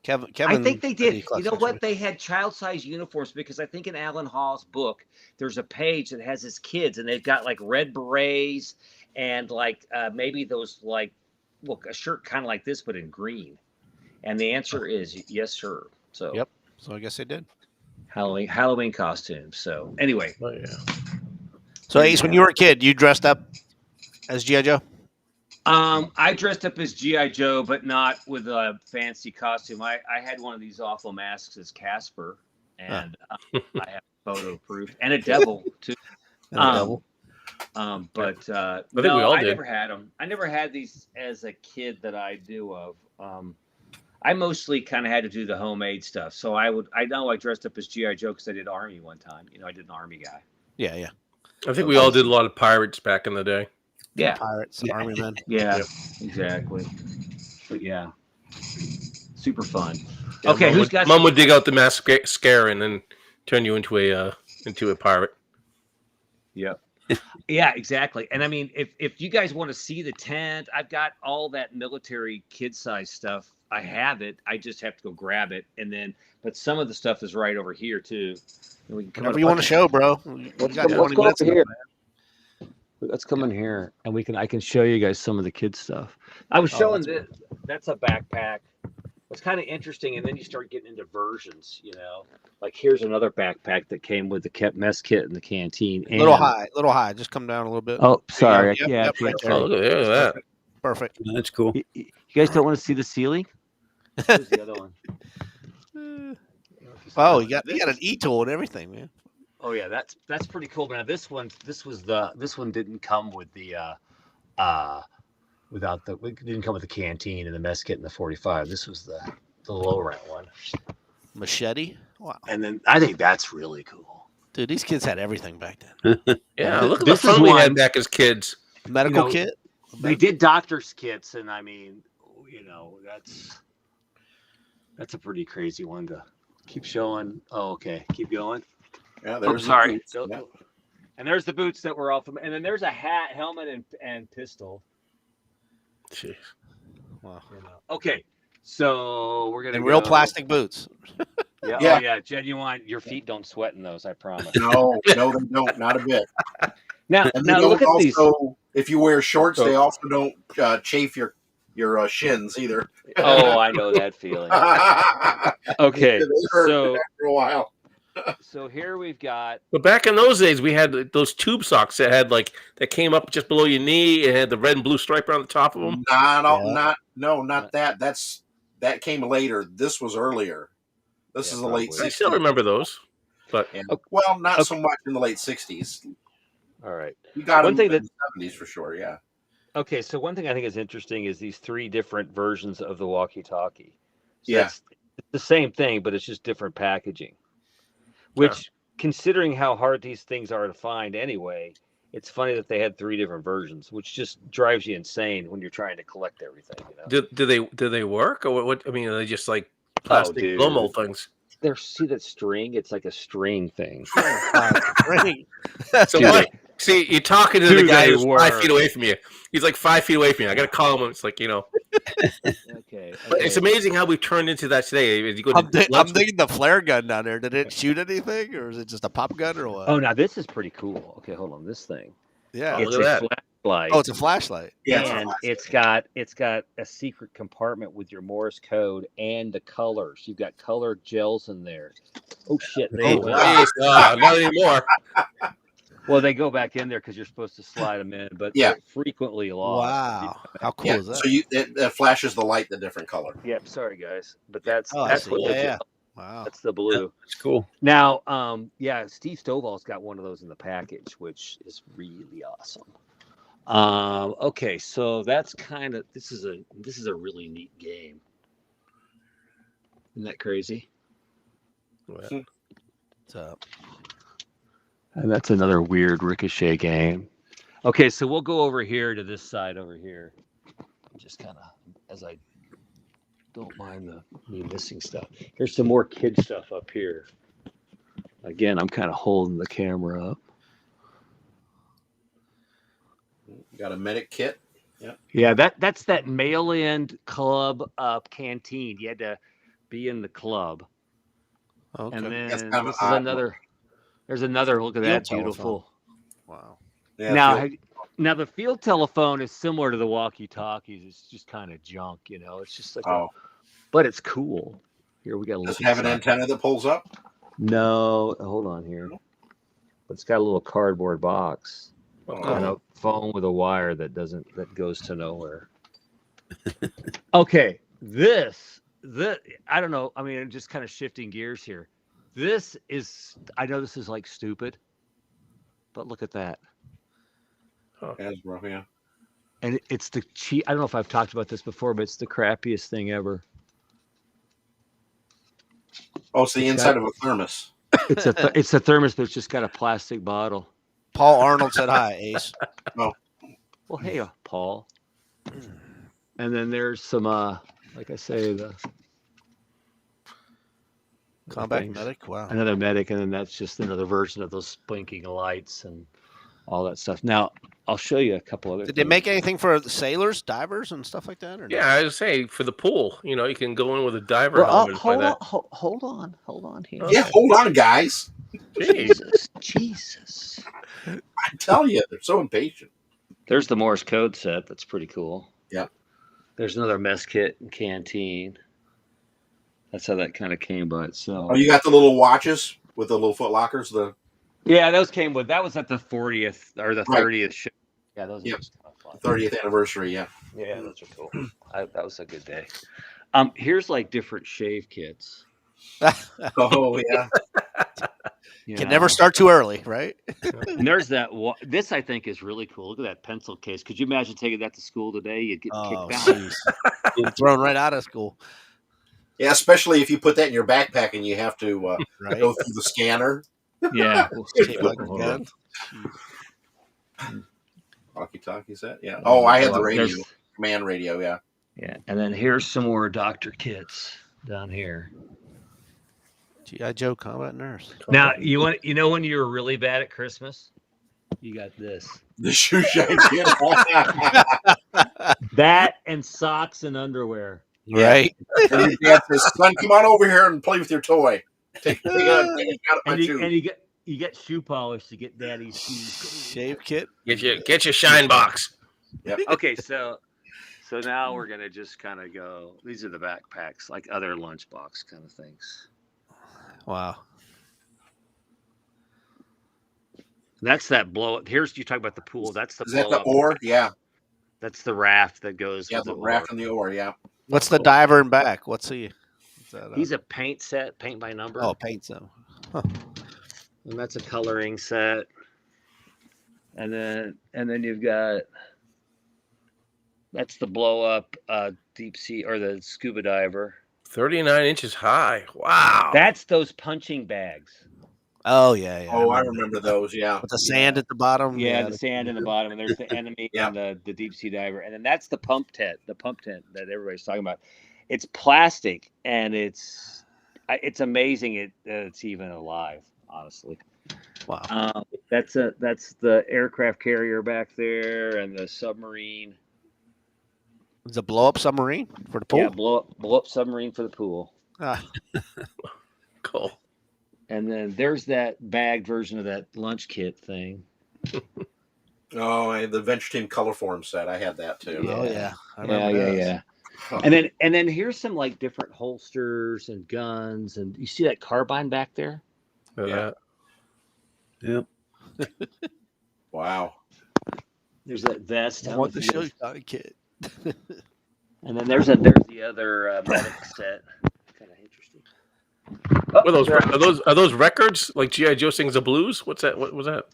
Kevin. I think they did. he You know collects what? actually. They had child-size uniforms because I think in Alan Hall's book, there's a page that has his kids, and they've got like red berets and like maybe those a shirt kind of like this but in green. And the answer is yes, sir. So Yep. So I guess they did. Halloween costumes. So anyway, Oh yeah. So Ace, when you were a kid, you dressed up as G.I. Joe? I dressed up as G.I. Joe, but not with a fancy costume. I had one of these awful masks as Casper, and I have photo proof and a devil too. And the devil? But I think we all I did. never had them. I never had these as a kid that I knew of. I mostly kind of had to do the homemade stuff. So I know I dressed up as G.I. Joe because I did Army one time. I did an Army guy. Yeah, yeah. I think we all did a lot of pirates back in the day. Yeah. Pirates, Army men. Yeah, Yep. exactly. But yeah, super fun. Yeah, Okay, Mom who's would, got Mom some- would dig out the mascara and then turn you into a pirate. Yep. Yeah, exactly. And if you guys want to see the tent, I've got all that military kid size stuff. I have it. I just have to go grab it. But some of the stuff is right over here too. And we can come Whatever you want to show, bro. Let's got go 20 minutes over in here. it. Let's come in here, and I can show you guys some of the kids stuff. I was showing this. That's a backpack. It's kind of interesting, and then you start getting into versions. Like here's another backpack that came with the mess kit in the canteen. A little high. Just come down a little bit. Oh, sorry. Yep, right there. Oh, look at that. Perfect. That's cool. You guys don't want to see the ceiling? Here's the other one. Oh, you got an e-tool and everything, man. Oh yeah, that's pretty cool. Now this one didn't come with the it didn't come with the canteen and the mess kit and the 45. This was the low rent one. Machete. Wow, And then I think that's really cool. dude, these kids had everything back then. Yeah, look at the This is fun we one- had back as kids. Medical kit. They did doctor's kits, and that's a pretty crazy one to keep showing. Oh, okay, keep going. Yeah, Oh, there's the sorry. boots. Yeah. And there's the boots that were all from, and then there's a hat, helmet, and pistol. Jeez. Wow. Okay, so we're gonna And real go- plastic boots. Yeah, Yeah. Oh, yeah, genuine. Your feet don't sweat in those, I promise. No, they don't. Not a bit. Now, And they look don't at these. also, if you wear shorts, they also don't chafe your shins either. Oh, I know that feeling. Okay, They hurt so after a while. So here we've got. But back in those days, we had those tube socks that had that came up just below your knee and had the red and blue stripe around the top of them. Not that. That came later. This was earlier. This Yeah, is the late probably. I still 60s. remember those, but Yeah. Okay. Well, not so much in the late 60s. All right. You got One them thing in the 70s for sure. Yeah. Okay, so one thing I think is interesting is these three different versions of the walkie-talkie. So Yeah. it's the same thing, but it's just different packaging. Which, considering how hard these things are to find anyway, it's funny that they had three different versions, which just drives you insane when you're trying to collect everything. do they work or what? I mean, are they just like plastic dude. blow mold things? See that string? It's like a string thing. So Do what? See, you're talking to the Do guy they who's 5 work? feet away from you. He's like 5 feet away from you. I got to call him. It's like, Okay. But it's amazing how we've turned into that today. You go I'm to lunch- thinking the flare gun down there. Did it shoot anything, or is it just a pop gun, or what? Oh, now this is pretty cool. Okay, hold on. This thing. yeah. Oh, It's look a at that. flashlight. Oh, it's a flashlight. Yeah. And it's got a secret compartment with your Morse code and the colors. You've got colored gels in there. Oh shit! They Please, not anymore. well, they go back in there because you're supposed to slide them in, but Yeah. they're frequently lost. Wow, how cool Yeah. is that? So it flashes the light the different color. Yep. Sorry, guys, but that's Oh, I that's see. what the Yeah. gel- Wow. that's the blue. It's cool. Now, Steve Stovall's got one of those in the package, which is really awesome. Okay, so that's kind of this is a really neat game. Isn't that crazy? What's up? And that's another weird ricochet game. Okay, so we'll go over here to this side over here. Just kind of as I don't mind me missing stuff. Here's some more kid stuff up here. Again, I'm kind of holding the camera up. Got a medic kit. Yeah, that's that mail-in club canteen. You had to be in the club. Okay. And then That's this kind of is odd. another. There's another. Look at Field that, beautiful. Wow. Yeah, Now, now the field telephone is similar to the walkie-talkies. It's just kind of junk, It's just like, but it's cool. Here we got a does look. it have an antenna that pulls up? No, hold on here. But it's got a little cardboard box and a phone with a wire that goes to nowhere. Okay, this I don't know. I mean, I'm just kind of shifting gears here. I know this is like stupid, but look at that. Hasbro, yeah. And it's the cheap. I don't know if I've talked about this before, but it's the crappiest thing ever. Oh, it's the inside of a thermos. It's a thermos, but it's just got a plastic bottle. Paul Arnold said hi, Ace. Well, hey, Paul. And then there's some, like I say, the Combat things. medic. Wow. Another medic, and then that's just another version of those blinking lights and all that stuff. Now, I'll show you a couple other Did things. they make anything for the sailors, divers, and stuff like that? Or no? Yeah, I was saying for the pool, you can go in with a diver helmet and play that. hold on here. Yeah, hold on, guys. Jesus. I tell you, they're so impatient. There's the Morse code set. That's pretty cool. Yep. There's another mess kit and canteen. That's how that kind of came by itself. Oh, you got the little watches with the little foot lockers. Yeah, those came with. That was at the 40th or the Right. 30th show. Yeah, those are Yep. just kind of fun. 30th anniversary. Yeah. Yeah, those are cool. That was a good day. Here's like different shave kits. Oh yeah. Can never start too early, right? And there's that. This I think is really cool. Look at that pencil case. Could you imagine taking that to school today? You'd get Oh, kicked out. jeez. You're thrown right out of school, Yeah, especially if you put that in your backpack and you have to right? go through the scanner. Yeah. Tape like a gun. Walkie-talkie set. Yeah. Oh, I had the radio, There's- command radio. Yeah. Yeah, and then here's some more doctor kits down here. G.I. Joe combat nurse. Now you know when you were really bad at Christmas, you got this. The shoe shine kit. That and socks and underwear. Right. And your dad says, "Son, come on over here and play with your toy. Take it out of my shoe." And you get shoe polish to get daddy's shoes. Shave kit. Get your shine box. Okay, so now we're gonna just kind of go. These are the backpacks, like other lunchbox kind of things. Wow. That's that blow up. Here's you talk about the pool. That's the Is that blow the up. oar? Yeah. That's the raft that goes Yeah, with the the raft oar. and the oar. Yeah. What's the diver in back? What's he? Is that He's a paint set, paint by number. oh, paint some. And that's a coloring set. And then you've got that's the blow up deep sea or the scuba diver. 39 inches high. Wow. That's those punching bags. Oh yeah. Oh, I remember those. Yeah. With the sand at the bottom. Yeah, the sand in the bottom, and there's the enemy Yeah. and the deep sea diver, and then that's the pump tent that everybody's talking about. It's plastic, and it's amazing it's even alive. Honestly, Wow. that's the aircraft carrier back there, and the submarine. It's a blow up submarine for the pool. Yeah, blow up submarine for the pool. Ah, Cool. And then there's that bagged version of that lunch kit thing. Oh, and the Venture Team color form set. I had that too. Oh yeah. I remember Yeah. Huh. And then here's some like different holsters and guns, and you see that carbine back there? Yeah. Yep. Wow. There's that vest. I want the show kit. And then there's the other medic set. Kind of interesting. What are those records? Like G.I. Joe sings the blues? What's that? What was that?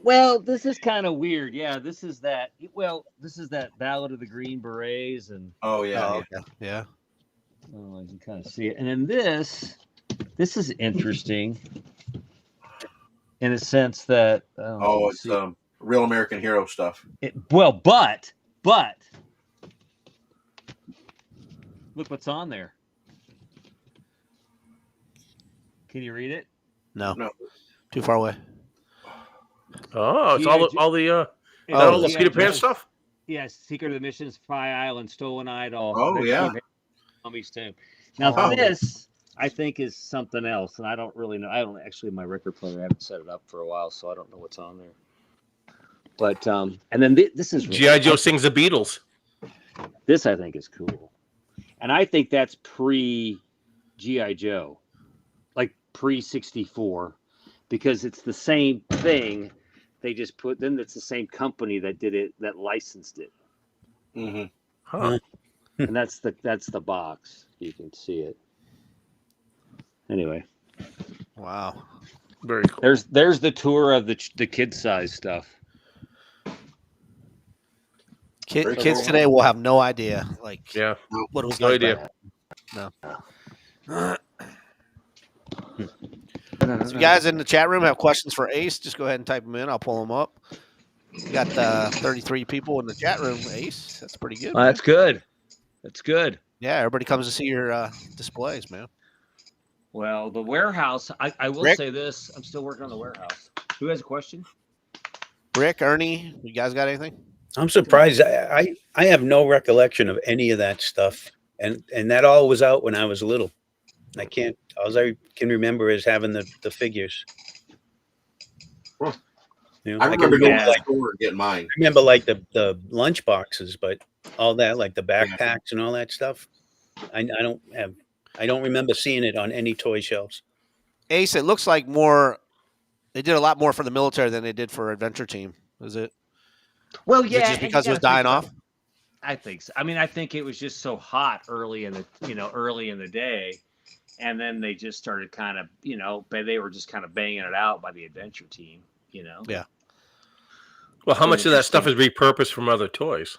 Well, this is kind of weird. Yeah, this is that. Well, this is that Ballad of the Green Berets, and Oh yeah. Oh, okay. Yeah. you can kind of see it. And then this is interesting in a sense that Oh, it's real American hero stuff. but look what's on there. Can you read it? No. No. Too far away. Oh, it's G.I. all the Oh, the G.I. Peter Pan Joe. stuff. Yes, Secret of the Missions, Spy Island, Stolen Idol. Oh, yeah. Mummy's Tomb. Now Oh. this, I think, is something else, and I don't really know. I don't actually my record player. I haven't set it up for a while, so I don't know what's on there. But and then this is G.I. Joe sings the Beatles. This I think is cool, and I think that's pre G.I. Joe, like pre 64, because it's the same thing. They just it's the same company that did it, that licensed it. Mm-hmm. Huh. And that's the box. You can see it. Anyway, Wow. Very cool. there's the tour of the kid size stuff. Very Kids cool. today will have no idea. Like Yeah. what it was No like idea. back then. No. So you guys in the chat room have questions for Ace, just go ahead and type them in. I'll pull them up. We got 33 people in the chat room, Ace. That's pretty good. That's good. That's good. Yeah, everybody comes to see your displays, man. Well, the warehouse. I will Rick? say this. I'm still working on the warehouse. Who has a question? Rick, Ernie, you guys got anything? I'm surprised. I have no recollection of any of that stuff, and that all was out when I was little. I can't. All I can remember is having the figures. Huh. You know, I can remember going yeah. to the store and getting mine. I remember like the lunch boxes, but all that, like the backpacks and all that stuff, I don't remember seeing it on any toy shelves. Ace, it looks like they did a lot more for the military than they did for Adventure Team. Is it? Well, Is it just and because it you was gotta dying think off? I think so. I mean, I think it was just so hot early in the day, and then they just started kind of, they were just kind of banging it out by the Adventure Team, Yeah. Well, how much of that stuff is repurposed from other toys?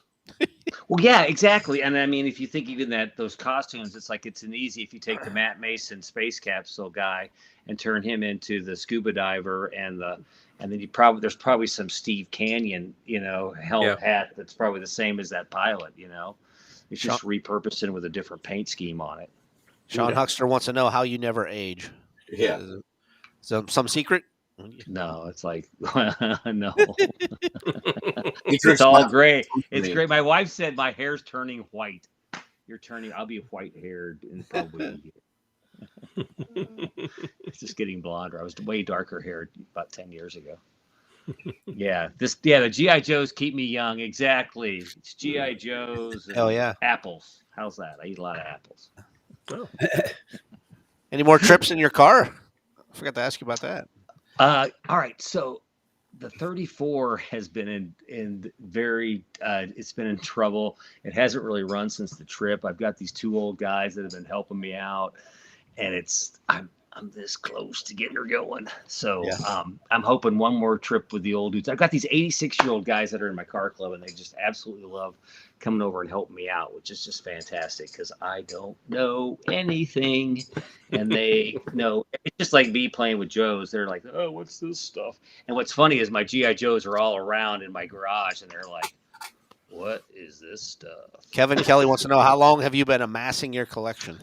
Well, yeah, exactly. And I mean, if you think even that those costumes, it's like it's an easy if you take the Matt Mason space capsule guy and turn him into the scuba diver, and then there's probably some Steve Canyon, hat that's probably the same as that pilot. It's just repurposing with a different paint scheme on it. Sean Huckster wants to know how you never age. Yeah. Is it some secret? No, it's like no. He It's drinks all my- gray. It's great. My wife said my hair's turning white. I'll be white haired in probably a year. It's just getting blonder. I was way darker haired about 10 years ago. The G.I. Joes keep me young. Exactly. It's G.I. Joes and Hell yeah. apples. How's that? I eat a lot of apples. Oh. Any more trips in your car? I forgot to ask you about that. All right. So the 34 has been in very it's been in trouble. It hasn't really run since the trip. I've got these 2 old guys that have been helping me out, and I'm this close to getting her going. So I'm hoping one more trip with the old dudes. I've got these 86-year-old guys that are in my car club, and they just absolutely love coming over and helping me out, which is just fantastic because I don't know anything, and they know. It's just like me playing with Joes. They're like, "Oh, what's this stuff?" And what's funny is my GI Joes are all around in my garage, and they're like, "What is this stuff?" Kevin Kelly wants to know, how long have you been amassing your collection?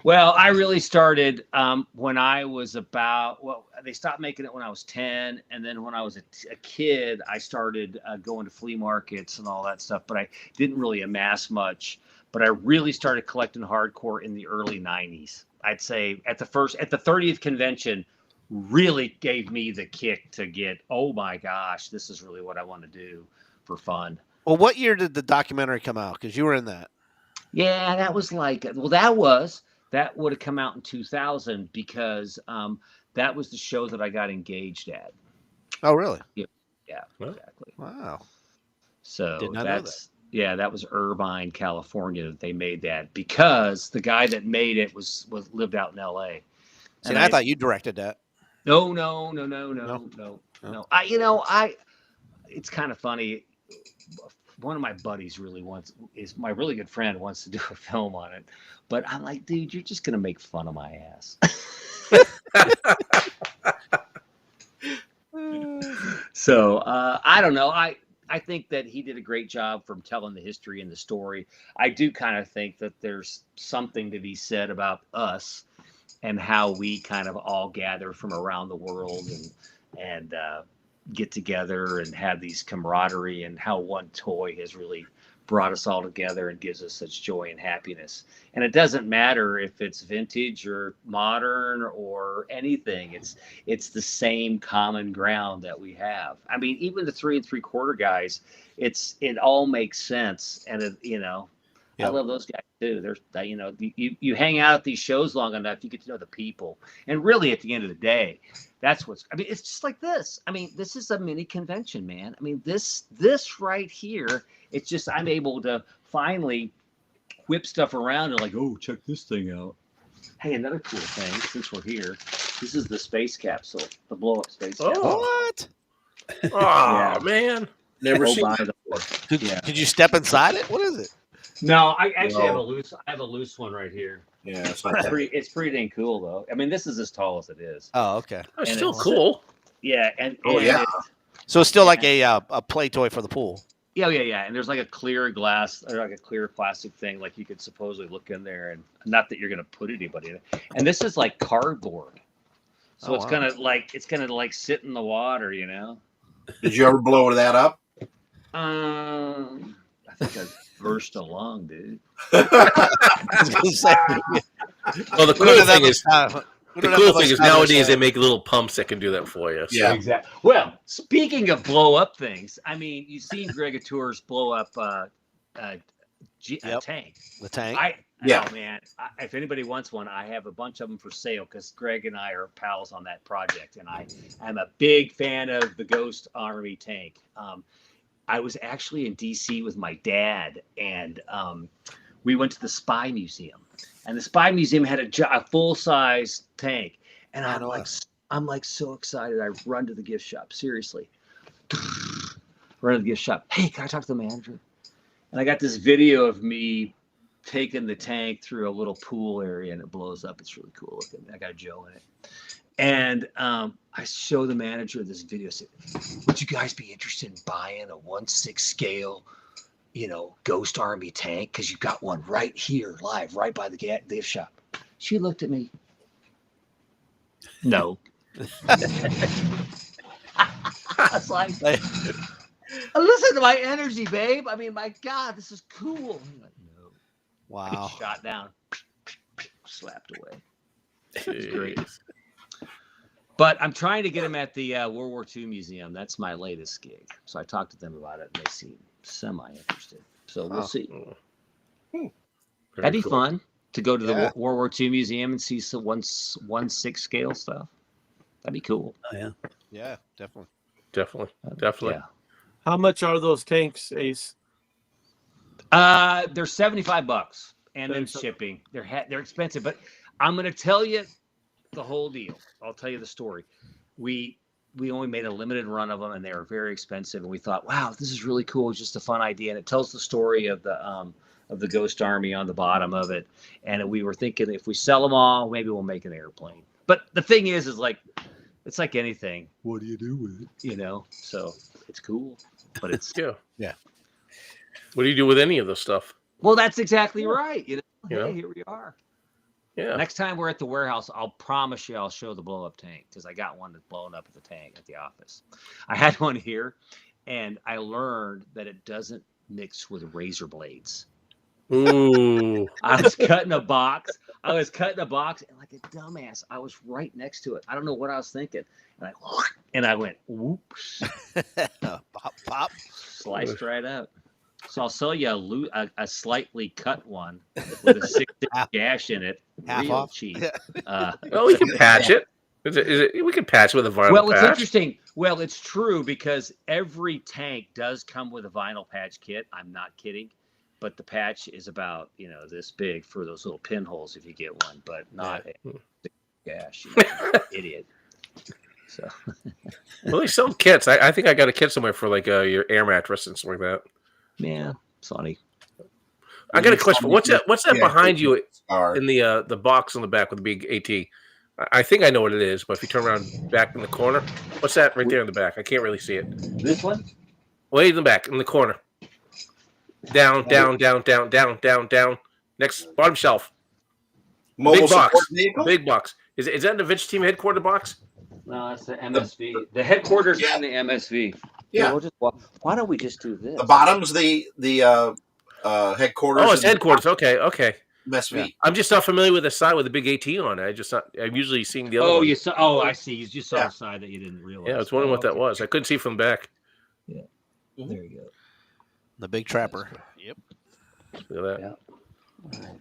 Well, I really started when I was they stopped making it when I was 10. And then when I was a kid, I started going to flea markets and all that stuff. But I didn't really amass much. But I really started collecting hardcore in the early 90s. I'd say at the 30th convention really gave me the kick to get, oh my gosh, this is really what I want to do for fun. Well, what year did the documentary come out? Because you were in that. Yeah, that was that would have come out in 2000 because that was the show that I got engaged at. Oh, really? Yeah, exactly. Wow. So Did not know that. That was Irvine, California that they made that because the guy that made it lived out in LA. See, and I thought you directed that. No. It's kind of funny. One of my buddies my really good friend wants to do a film on it, but I'm like, dude, you're just gonna make fun of my ass. So I don't know. I think that he did a great job from telling the history and the story. I do kind of think that there's something to be said about us and how we kind of all gather from around the world and get together and have these camaraderie, and how one toy has really brought us all together and gives us such joy and happiness. And it doesn't matter if it's vintage or modern or anything. It's the same common ground that we have. I mean, even the 3 3/4 guys, it all makes sense. And I love those guys too. There's, you hang out at these shows long enough, you get to know the people. And really, at the end of the day, it's just like this. I mean, this is a mini convention, man. I mean, this right here, it's just, I'm able to finally whip stuff around and like, oh, check this thing out. Hey, another cool thing, since we're here, this is the space capsule, the blow-up space capsule. What? Oh, man. Never seen that. Did you step inside it? What is it? No, I actually have a loose one right here. Yeah, it's not It's pretty dang cool though. I mean, this is as tall as it is. Oh, okay. That's still cool. Yeah, So it's still like a play toy for the pool. Yeah. And there's like a clear glass or like a clear plastic thing, like you could supposedly look in there, and not that you're gonna put anybody in it. And this is like cardboard, so it's gonna sit in the water, you know. Did you ever blow that up? Uh, I think I burst along, dude. I was gonna say, Well, the cool thing is nowadays they make little pumps that can do that for you. So. Yeah. Exactly. Well, speaking of blow up things, I mean, you've seen Greg Tours blow up a tank. The tank. Oh man, if anybody wants one, I have a bunch of them for sale because Greg and I are pals on that project, and I'm a big fan of the Ghost Army tank. I was actually in DC with my dad, and we went to the Spy Museum, and the Spy Museum had a full-size tank, and I'm like so excited. I run to the gift shop, seriously. Run to the gift shop. Hey, can I talk to the manager? And I got this video of me taking the tank through a little pool area, and it blows up. It's really cool looking. I got a Joe in it. And I show the manager this video. I said, would you guys be interested in buying a 1/6 scale, Ghost Army tank? Because you got one right here, live, right by the gift shop. She looked at me. No. I was like, listen to my energy, babe. I mean, my God, this is cool. I'm like, no. Wow. Shot down. Slapped away. It's great. But I'm trying to get them at the World War II Museum. That's my latest gig. So I talked to them about it, and they seem semi-interested. So we'll see. That'd be fun to go to the World War II Museum and see some 1/6 scale stuff. That'd be cool. Oh, yeah. Yeah, definitely. Definitely. Yeah. How much are those tanks, Ace? They're $75 and then 75. shipping. They're expensive, but I'm gonna tell you the whole deal. I'll tell you the story. We only made a limited run of them, and they were very expensive. And we thought, wow, this is really cool. It's just a fun idea, and it tells the story of the Ghost Army on the bottom of it. And we were thinking, if we sell them all, maybe we'll make an airplane. But the thing is like, it's like anything. What do you do with it? You know, so it's cool, but it's yeah. What do you do with any of this stuff? well, that's exactly right. You know, Yeah. hey, here we are. Yeah. Next time we're at the warehouse, I'll promise you I'll show the blow up tank because I got one that's blown up at the tank at the office. I had one here, and I learned that it doesn't mix with razor blades. Ooh. I was cutting a box, and like a dumbass, I was right next to it. I don't know what I was thinking, and I went whoops, Pop. sliced right up. So I'll sell you a slightly cut one with a 6-inch gash in it, Half real off. cheap. Well, we can patch it. Is it. We can patch with a vinyl Well, it's patch. interesting. Well, it's true because every tank does come with a vinyl patch kit. I'm not kidding. But the patch is about, this big for those little pinholes if you get one, but not a gash. Idiot. So. Well, they sell kits. I think I got a kit somewhere for like your air mattress and stuff like that. Yeah, Sonny. I got a question. What's that behind you Are in the box on the back with the big AT? I think I know what it is, but if you turn around back in the corner, what's that right there in the back? I can't really see it. This one? Way in the back, in the corner. Down. Next bottom shelf. mobile Big box. support vehicle? Big box. Is that in the Vitch Team headquarter box? No, that's the MSV. The headquarters are in the MSV. Yeah. We'll why don't we just do this? The bottom's the headquarters. Oh, it's and headquarters. Okay. MSV. Yeah. I'm just not familiar with the side with the big AT on it. I'm usually seeing the other Oh, one. you saw? Oh, I see. You just saw Yeah. a side that you didn't realize. Yeah, I was wondering what that okay. was. I couldn't see from the back. Yeah. There you go. The big trapper. Yep. Look at that. Yeah. All right.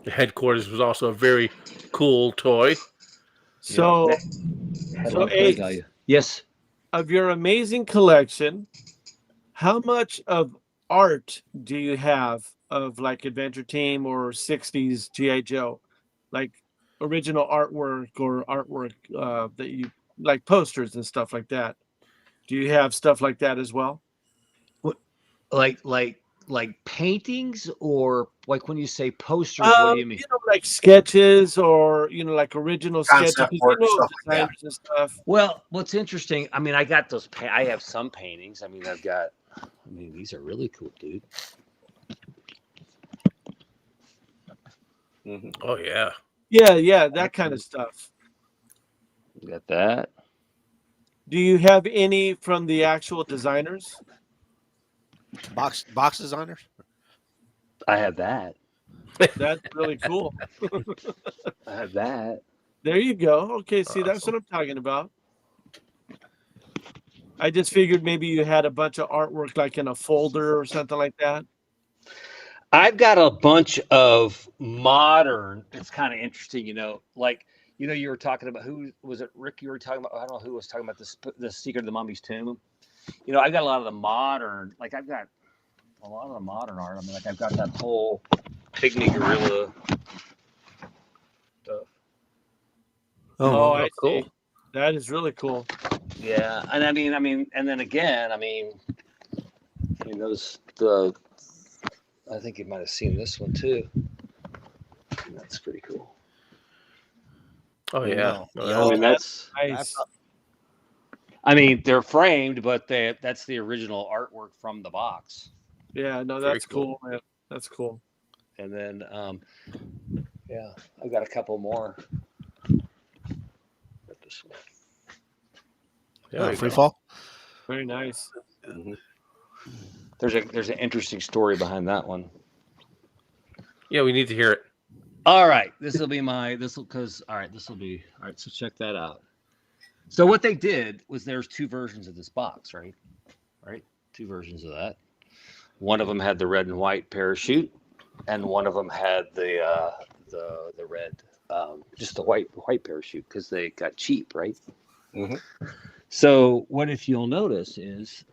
The headquarters was also a very cool toy. So, Ace, Yes. of your amazing collection, how much of art do you have of like Adventure Team or 60s G.I. Joe? Like original artwork or artwork that you like posters and stuff like that. Do you have stuff like that as well? Like paintings, or like when you say posters, what do you mean? Like sketches or like original sketches. Concept work, stuff like that. Designers and stuff. Well, what's interesting, I got those. I have some paintings. These are really cool, dude. Mm-hmm. Oh yeah. Yeah, that kind of stuff. You got that. Do you have any from the actual designers? Box designers. I have that. That's really cool. I have that. There you go. Okay, see, that's what I'm talking about. I just figured maybe you had a bunch of artwork like in a folder or something like that. I've got a bunch of modern. It's kind of interesting, you were talking about, who was it, Rick? You were talking about, I don't know who was talking about the Secret of the Mummy's Tomb. I've got a lot of the modern, I've got a lot of the modern art. I've got that whole pygmy gorilla stuff. Oh, I cool. see. That is really cool. Yeah, and and then again, I think you might have seen this one too. That's pretty cool. Oh yeah. That's Nice. they're framed, but that's the original artwork from the box. Yeah, no, Very that's cool, man. That's cool. And then, I've got a couple more. Free fall. Very nice. Mm-hmm. There's an interesting story behind that one. Yeah, we need to hear it. All right, so check that out. So what they did was there's two versions of this box, right? Two versions of that. One of them had the red and white parachute, and one of them had the red just the white parachute because they got cheap, right? Mhm. So what if you'll notice is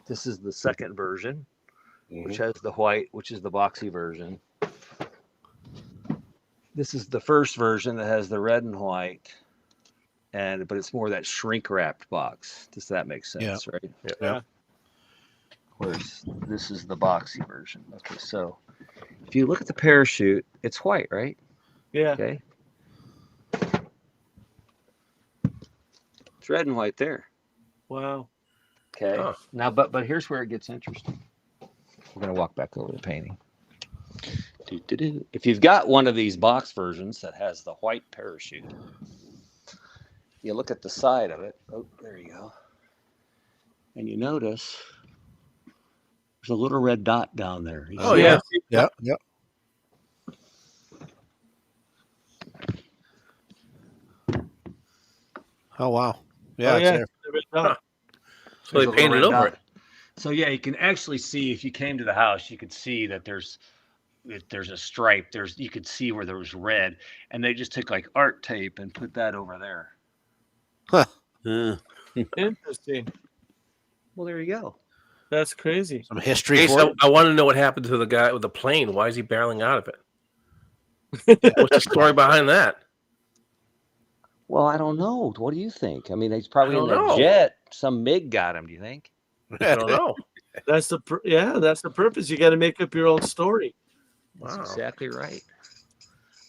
this is the second version, which Mhm. has the white, which is the boxy version. This is the first version that has the red and white, but it's more that shrink wrapped box. Does that make sense, right? Yeah. Whereas this is the boxy version. Okay, so if you look at the parachute, it's white, right? Yeah. Okay. It's red and white there. Wow. Okay. Huh. Now, but here's where it gets interesting. We're gonna walk back over the painting. If you've got one of these box versions that has the white parachute, you look at the side of it. Oh, there you go. And you notice there's a little red dot down there. You Oh, see yeah. that? Yep. Oh wow. Yeah, Oh, it's yeah. there. The red dot. So they There's a little painted red over dot. it. So yeah, you can actually see if you came to the house, you could see that there's a stripe. You could see where there was red, and they just took like art tape and put that over there. Interesting. Well, there you go. That's crazy. Some history Hey, for so it. I want to know what happened to the guy with the plane. Why is he barreling out of it? What's the story behind that? Well, I don't know. What do you think? I mean, he's probably I in don't that know. jet. Some MiG got him. Do you think? I don't know. That's the that's the purpose. You got to make up your own story. That's Wow. exactly right.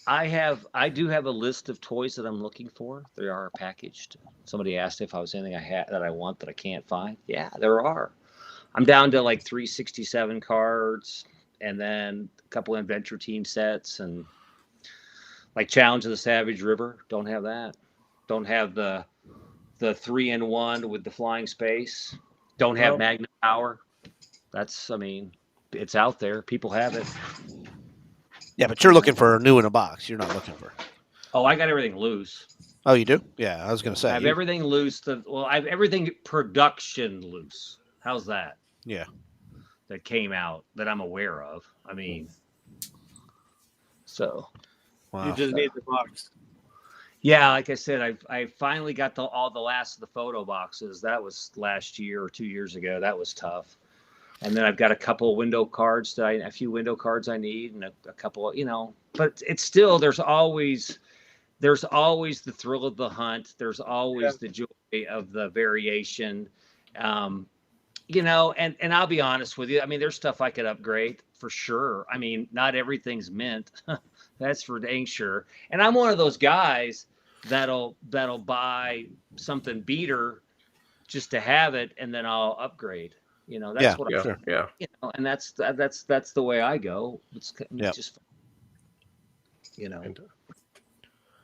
I do have a list of toys that I'm looking for. They are packaged. Somebody asked if I was anything I want that I can't find. Yeah, there are. I'm down to like 367 cards, and then a couple adventure team sets, and like Challenge of the Savage River. Don't have that. Don't have the 3-in-1 with the flying space. Don't have Oh. Magna Power. It's out there. People have it. Yeah, but you're looking for new in a box. You're not looking for. Oh, I got everything loose. Oh, you do? Yeah, I was gonna say. I have everything loose. I have everything production loose. How's that? Yeah. That came out that I'm aware of. I mean, so Wow. You just need the box. yeah, like I said, I finally got all the last of the photo boxes. That was last year or 2 years ago. That was tough. And then I've got a couple of window cards a few window cards I need, and a couple of, but it's still, there's always the thrill of the hunt. There's always the joy of the variation. And I'll be honest with you. I mean, there's stuff I could upgrade for sure. I mean, not everything's mint. That's for dang sure. And I'm one of those guys that'll buy something beater just to have it, and then I'll upgrade. That's what I'm. Yeah. And that's the way I go. It's just.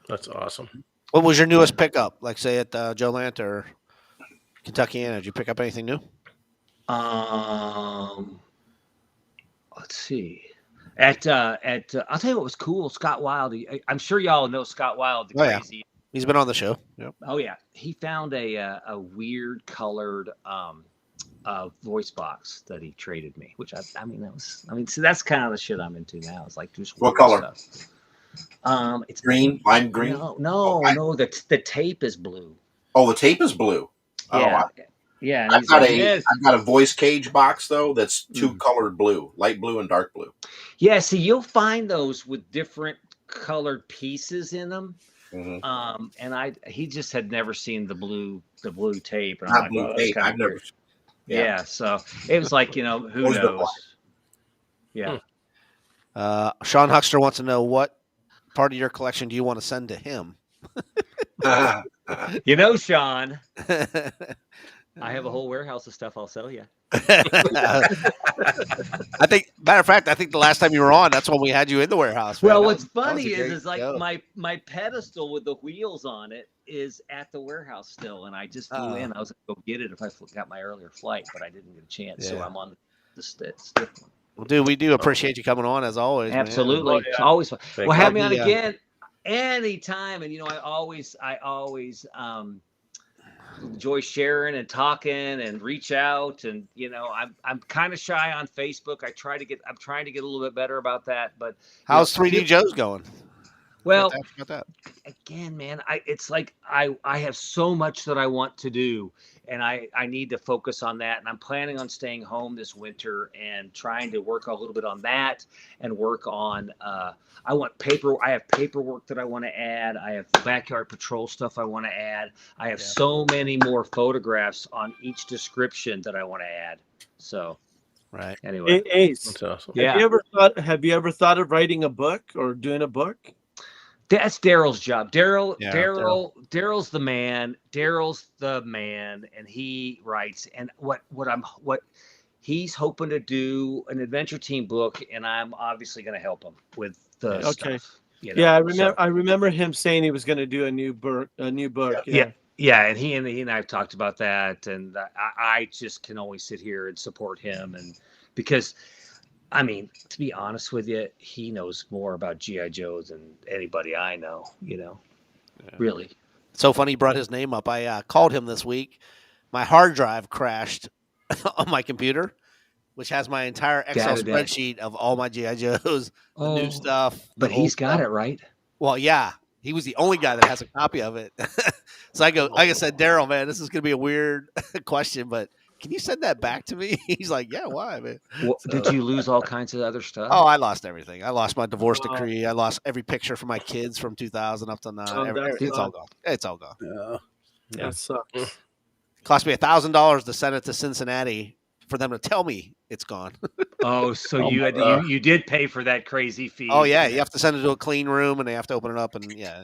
That's awesome. What was your newest pickup? Like, say at Joe Lant or Kentucky Anna? Did you pick up anything new? Let's see. I'll tell you what was cool. Scott Wild. I'm sure y'all know Scott Wild. The crazy. Yeah. He's been on the show. Yep. Oh yeah. He found a weird colored voice box that he traded me, which so that's kind of the shit I'm into now. It's like just What color? Stuff. It's green, lime green. No. The tape is blue. Oh, the tape is blue. Yeah. Oh, yeah. And I've got a voice cage box though that's two colored blue, light blue and dark blue. Yeah. See, you'll find those with different colored pieces in them. Mm-hmm. And he just had never seen the blue tape. And Not I'm like, blue tape. I've never. Yeah. So it was like, who knows? Yeah. Sean Huckster wants to know what part of your collection do you want to send to him? Sean, I have a whole warehouse of stuff I'll sell you. I think, matter of fact, I think the last time you were on, that's when we had you in the warehouse. Well, man. what's funny is like show. my pedestal with the wheels on it is at the warehouse still, and I just flew in. I was going to go get it if I got my earlier flight, but I didn't get a chance, so I'm on the stiff one. Well, dude, we do appreciate you coming on as always. Absolutely, Man. It's always fun. Thank Well, you. have me on again anytime, and I always enjoy sharing and talking and reach out, and I'm kind of shy on Facebook. I'm trying to get a little bit better about that, but how's 3D Joe's going? Well, Forgot to ask you about that. again, man, it's like I have so much that I want to do, and I need to focus on that. And I'm planning on staying home this winter and trying to work a little bit on that and work on. I have paperwork that I want to add. I have backyard patrol stuff I want to add. I have so many more photographs on each description that I want to add. So Right. anyway, Ace, That's awesome. yeah. have you ever thought of writing a book or doing a book? That's Daryl's job. Yeah, Daryl's the man. Daryl's the man, and he writes. And what he's hoping to do an adventure team book, and I'm obviously going to help him with the stuff. You know? Yeah, I remember him saying he was going to do a new book. Yeah, and he and I have talked about that, and I just can always sit here and support him, and because. I mean, to be honest with you, he knows more about G.I. Joes than anybody I know, really. It's so funny he brought his name up. I called him this week. My hard drive crashed on my computer, which has my entire Excel spreadsheet of all my G.I. Joes, the new stuff. But he's got it, right? Well, yeah. He was the only guy that has a copy of it. So like I said, Daryl, man, this is going to be a weird question, but can you send that back to me? He's like, yeah, why, man? Well, did you lose all kinds of other stuff? Oh, I lost everything. I lost my divorce decree. I lost every picture from my kids from 2000 up to now. It's all gone. It's all gone. That sucks. Cost me $1,000 to send it to Cincinnati for them to tell me it's gone. Oh, so you did pay for that crazy fee? Oh yeah, you have to send it to a clean room and they have to open it up and yeah.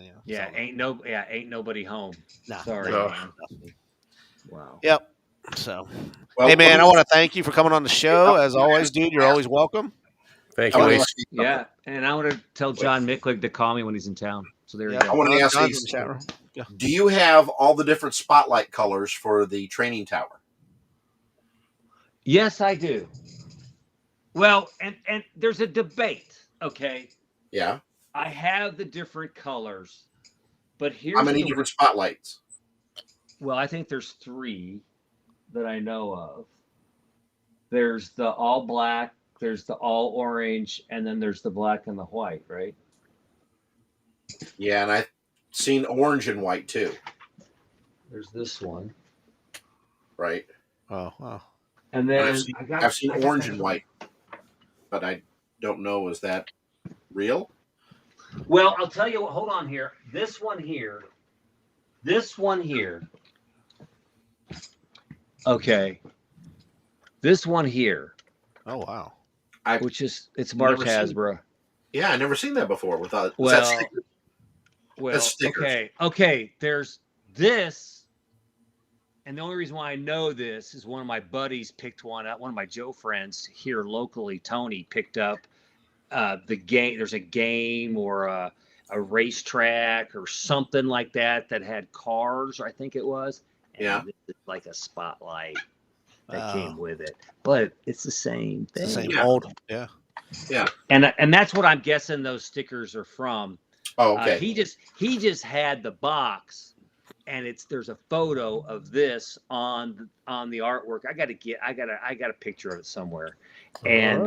Ain't nobody home. Nah, sorry. No. Wow. Yep. So, hey man, I want to thank you for coming on the show. As always, dude, you're always welcome. Thank you. Yeah, and I want to tell John Micklig to call me when he's in town. So there you go. I want to ask you, do you have all the different spotlight colors for the training tower? Yes, I do. Well, and there's a debate, okay? Yeah. I have the different colors, but here's how many different spotlights? Well, I think there's 3 that I know of. There's the all black, there's the all orange, and then there's the black and the white, right? Yeah, and I've seen orange and white too. There's this one. Right. Oh, wow. And then I've seen orange and white, but I don't know, is that real? Well, I'll tell you what, hold on here. This one here. Okay. This one here. Oh, wow. It's Mark Hasbro. Yeah, I never seen that before. Without Okay. There's this, and the only reason why I know this is one of my buddies picked one up. One of my Joe friends here locally, Tony, picked up the game. There's a game or a racetrack or something like that had cars. I think it was. And it's like a spotlight that came with it, but it's the same thing. It's the same mold. Yeah. And that's what I'm guessing those stickers are from. Oh, okay. He just had the box, and there's a photo of this on the artwork. I got a picture of it somewhere, and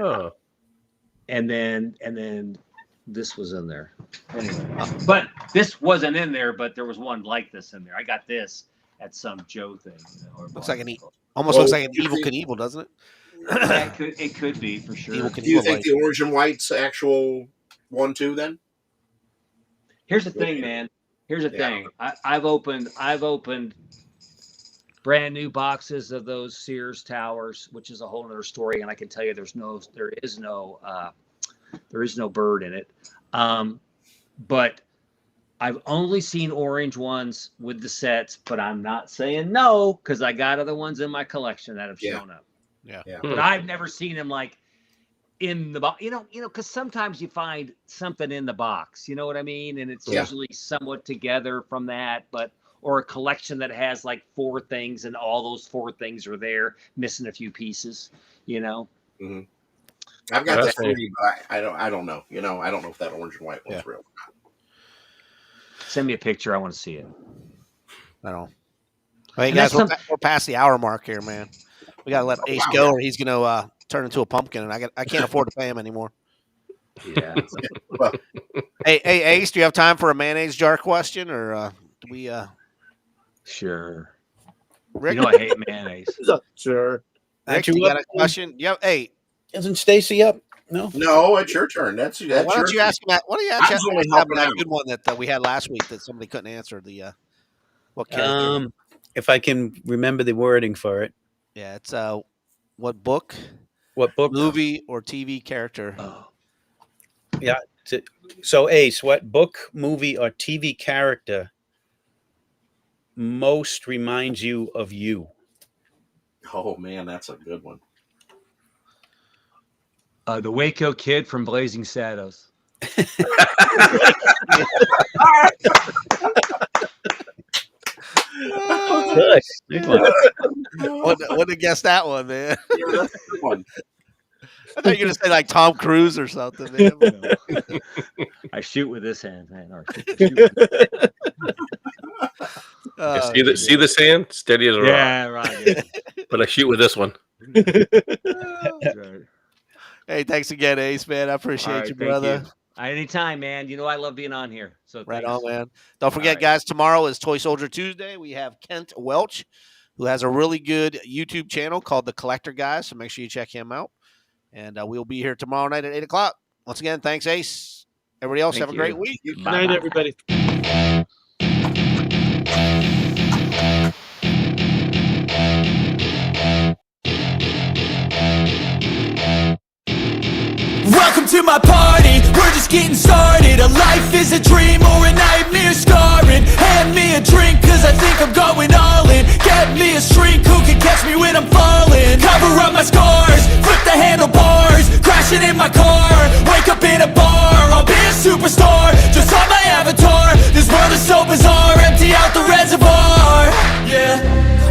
then this was in there. Anyway, but this wasn't in there. But there was one like this in there. I got this at some Joe thing. Looks like looks like an Evil Knievel, doesn't it? Yeah, it could be for sure. Do you think the orange and white's actual one too? Then here's the thing, man. Here's the thing. I've opened brand new boxes of those Sears towers, which is a whole other story. And I can tell you, there is no bird in it. But I've only seen orange ones with the sets, but I'm not saying no, because I got other ones in my collection that have shown up. Yeah. But I've never seen them like in the box, because sometimes you find something in the box, you know what I mean? And it's usually somewhat together from that, or a collection that has like 4 things and all those 4 things are there, missing a few pieces, Mm-hmm. I've got that theory, but I don't know. I don't know if that orange and white one's real. Send me a picture. I want to see it. I don't. Hey guys, we're past the hour mark here, man. We gotta let Ace go, or he's gonna turn into a pumpkin, and I can't afford to pay him anymore. Yeah. Well, Hey, Ace, do you have time for a mayonnaise jar question, or do we? Sure. Rick, You know I hate mayonnaise. Sure. Rick, Actually, you got a question? Yeah. Hey, isn't Stacy up? No. no, it's your turn. That's why your don't you ask him that? Why don't you ask I was only him helping that out. good one that we had last week that somebody couldn't answer? The what character? If I can remember the wording for it. Yeah, it's what book, What book? movie, or TV character? Oh. Yeah. So Ace, what book, movie, or TV character most reminds you of you? Oh man, that's a good one. The Waco Kid from Blazing Shadows. Good. Good one. Wouldn't have guessed that one, man. Yeah, that's a good one. I thought you were gonna say like Tom Cruise or something, man. I shoot with this hand, man. Or shoot with- Oh, See the sand? Steady as a rock. yeah, right. Yeah. But I shoot with this one. That's right. Hey, thanks again, Ace, man. I appreciate All right, you, thank brother. Anytime, man. You know I love being on here. So Right thanks. on, man. Don't forget, right. guys, tomorrow is Toy Soldier Tuesday. We have Kent Welch, who has a really good YouTube channel called The Collector Guy, so make sure you check him out. And we'll be here tomorrow night at 8 o'clock. Once again, thanks, Ace. Everybody else, Thank have a great you. week. Good Bye-bye. night, everybody. Welcome to my party, we're just getting started. A life is a dream or a nightmare scarring. Hand me a drink cause I think I'm going all in. Get me a shrink who can catch me when I'm falling. Cover up my scars, flip the handlebars. Crashing in my car, wake up in a bar. I'll be a superstar, just on my avatar. This world is so bizarre, empty out the reservoir. Yeah,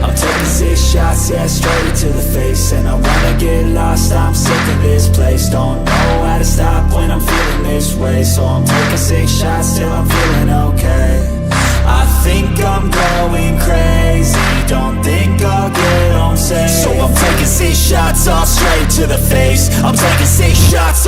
I'm taking 6 shots, yeah, straight to the face. And I wanna get lost, I'm sick of this place. Don't know how to stop when I'm feeling this way. So I'm taking 6 shots till I'm feeling okay. I think I'm going crazy, don't think I'll get home safe. So I'm taking 6 shots all straight to the face. I'm taking 6 shots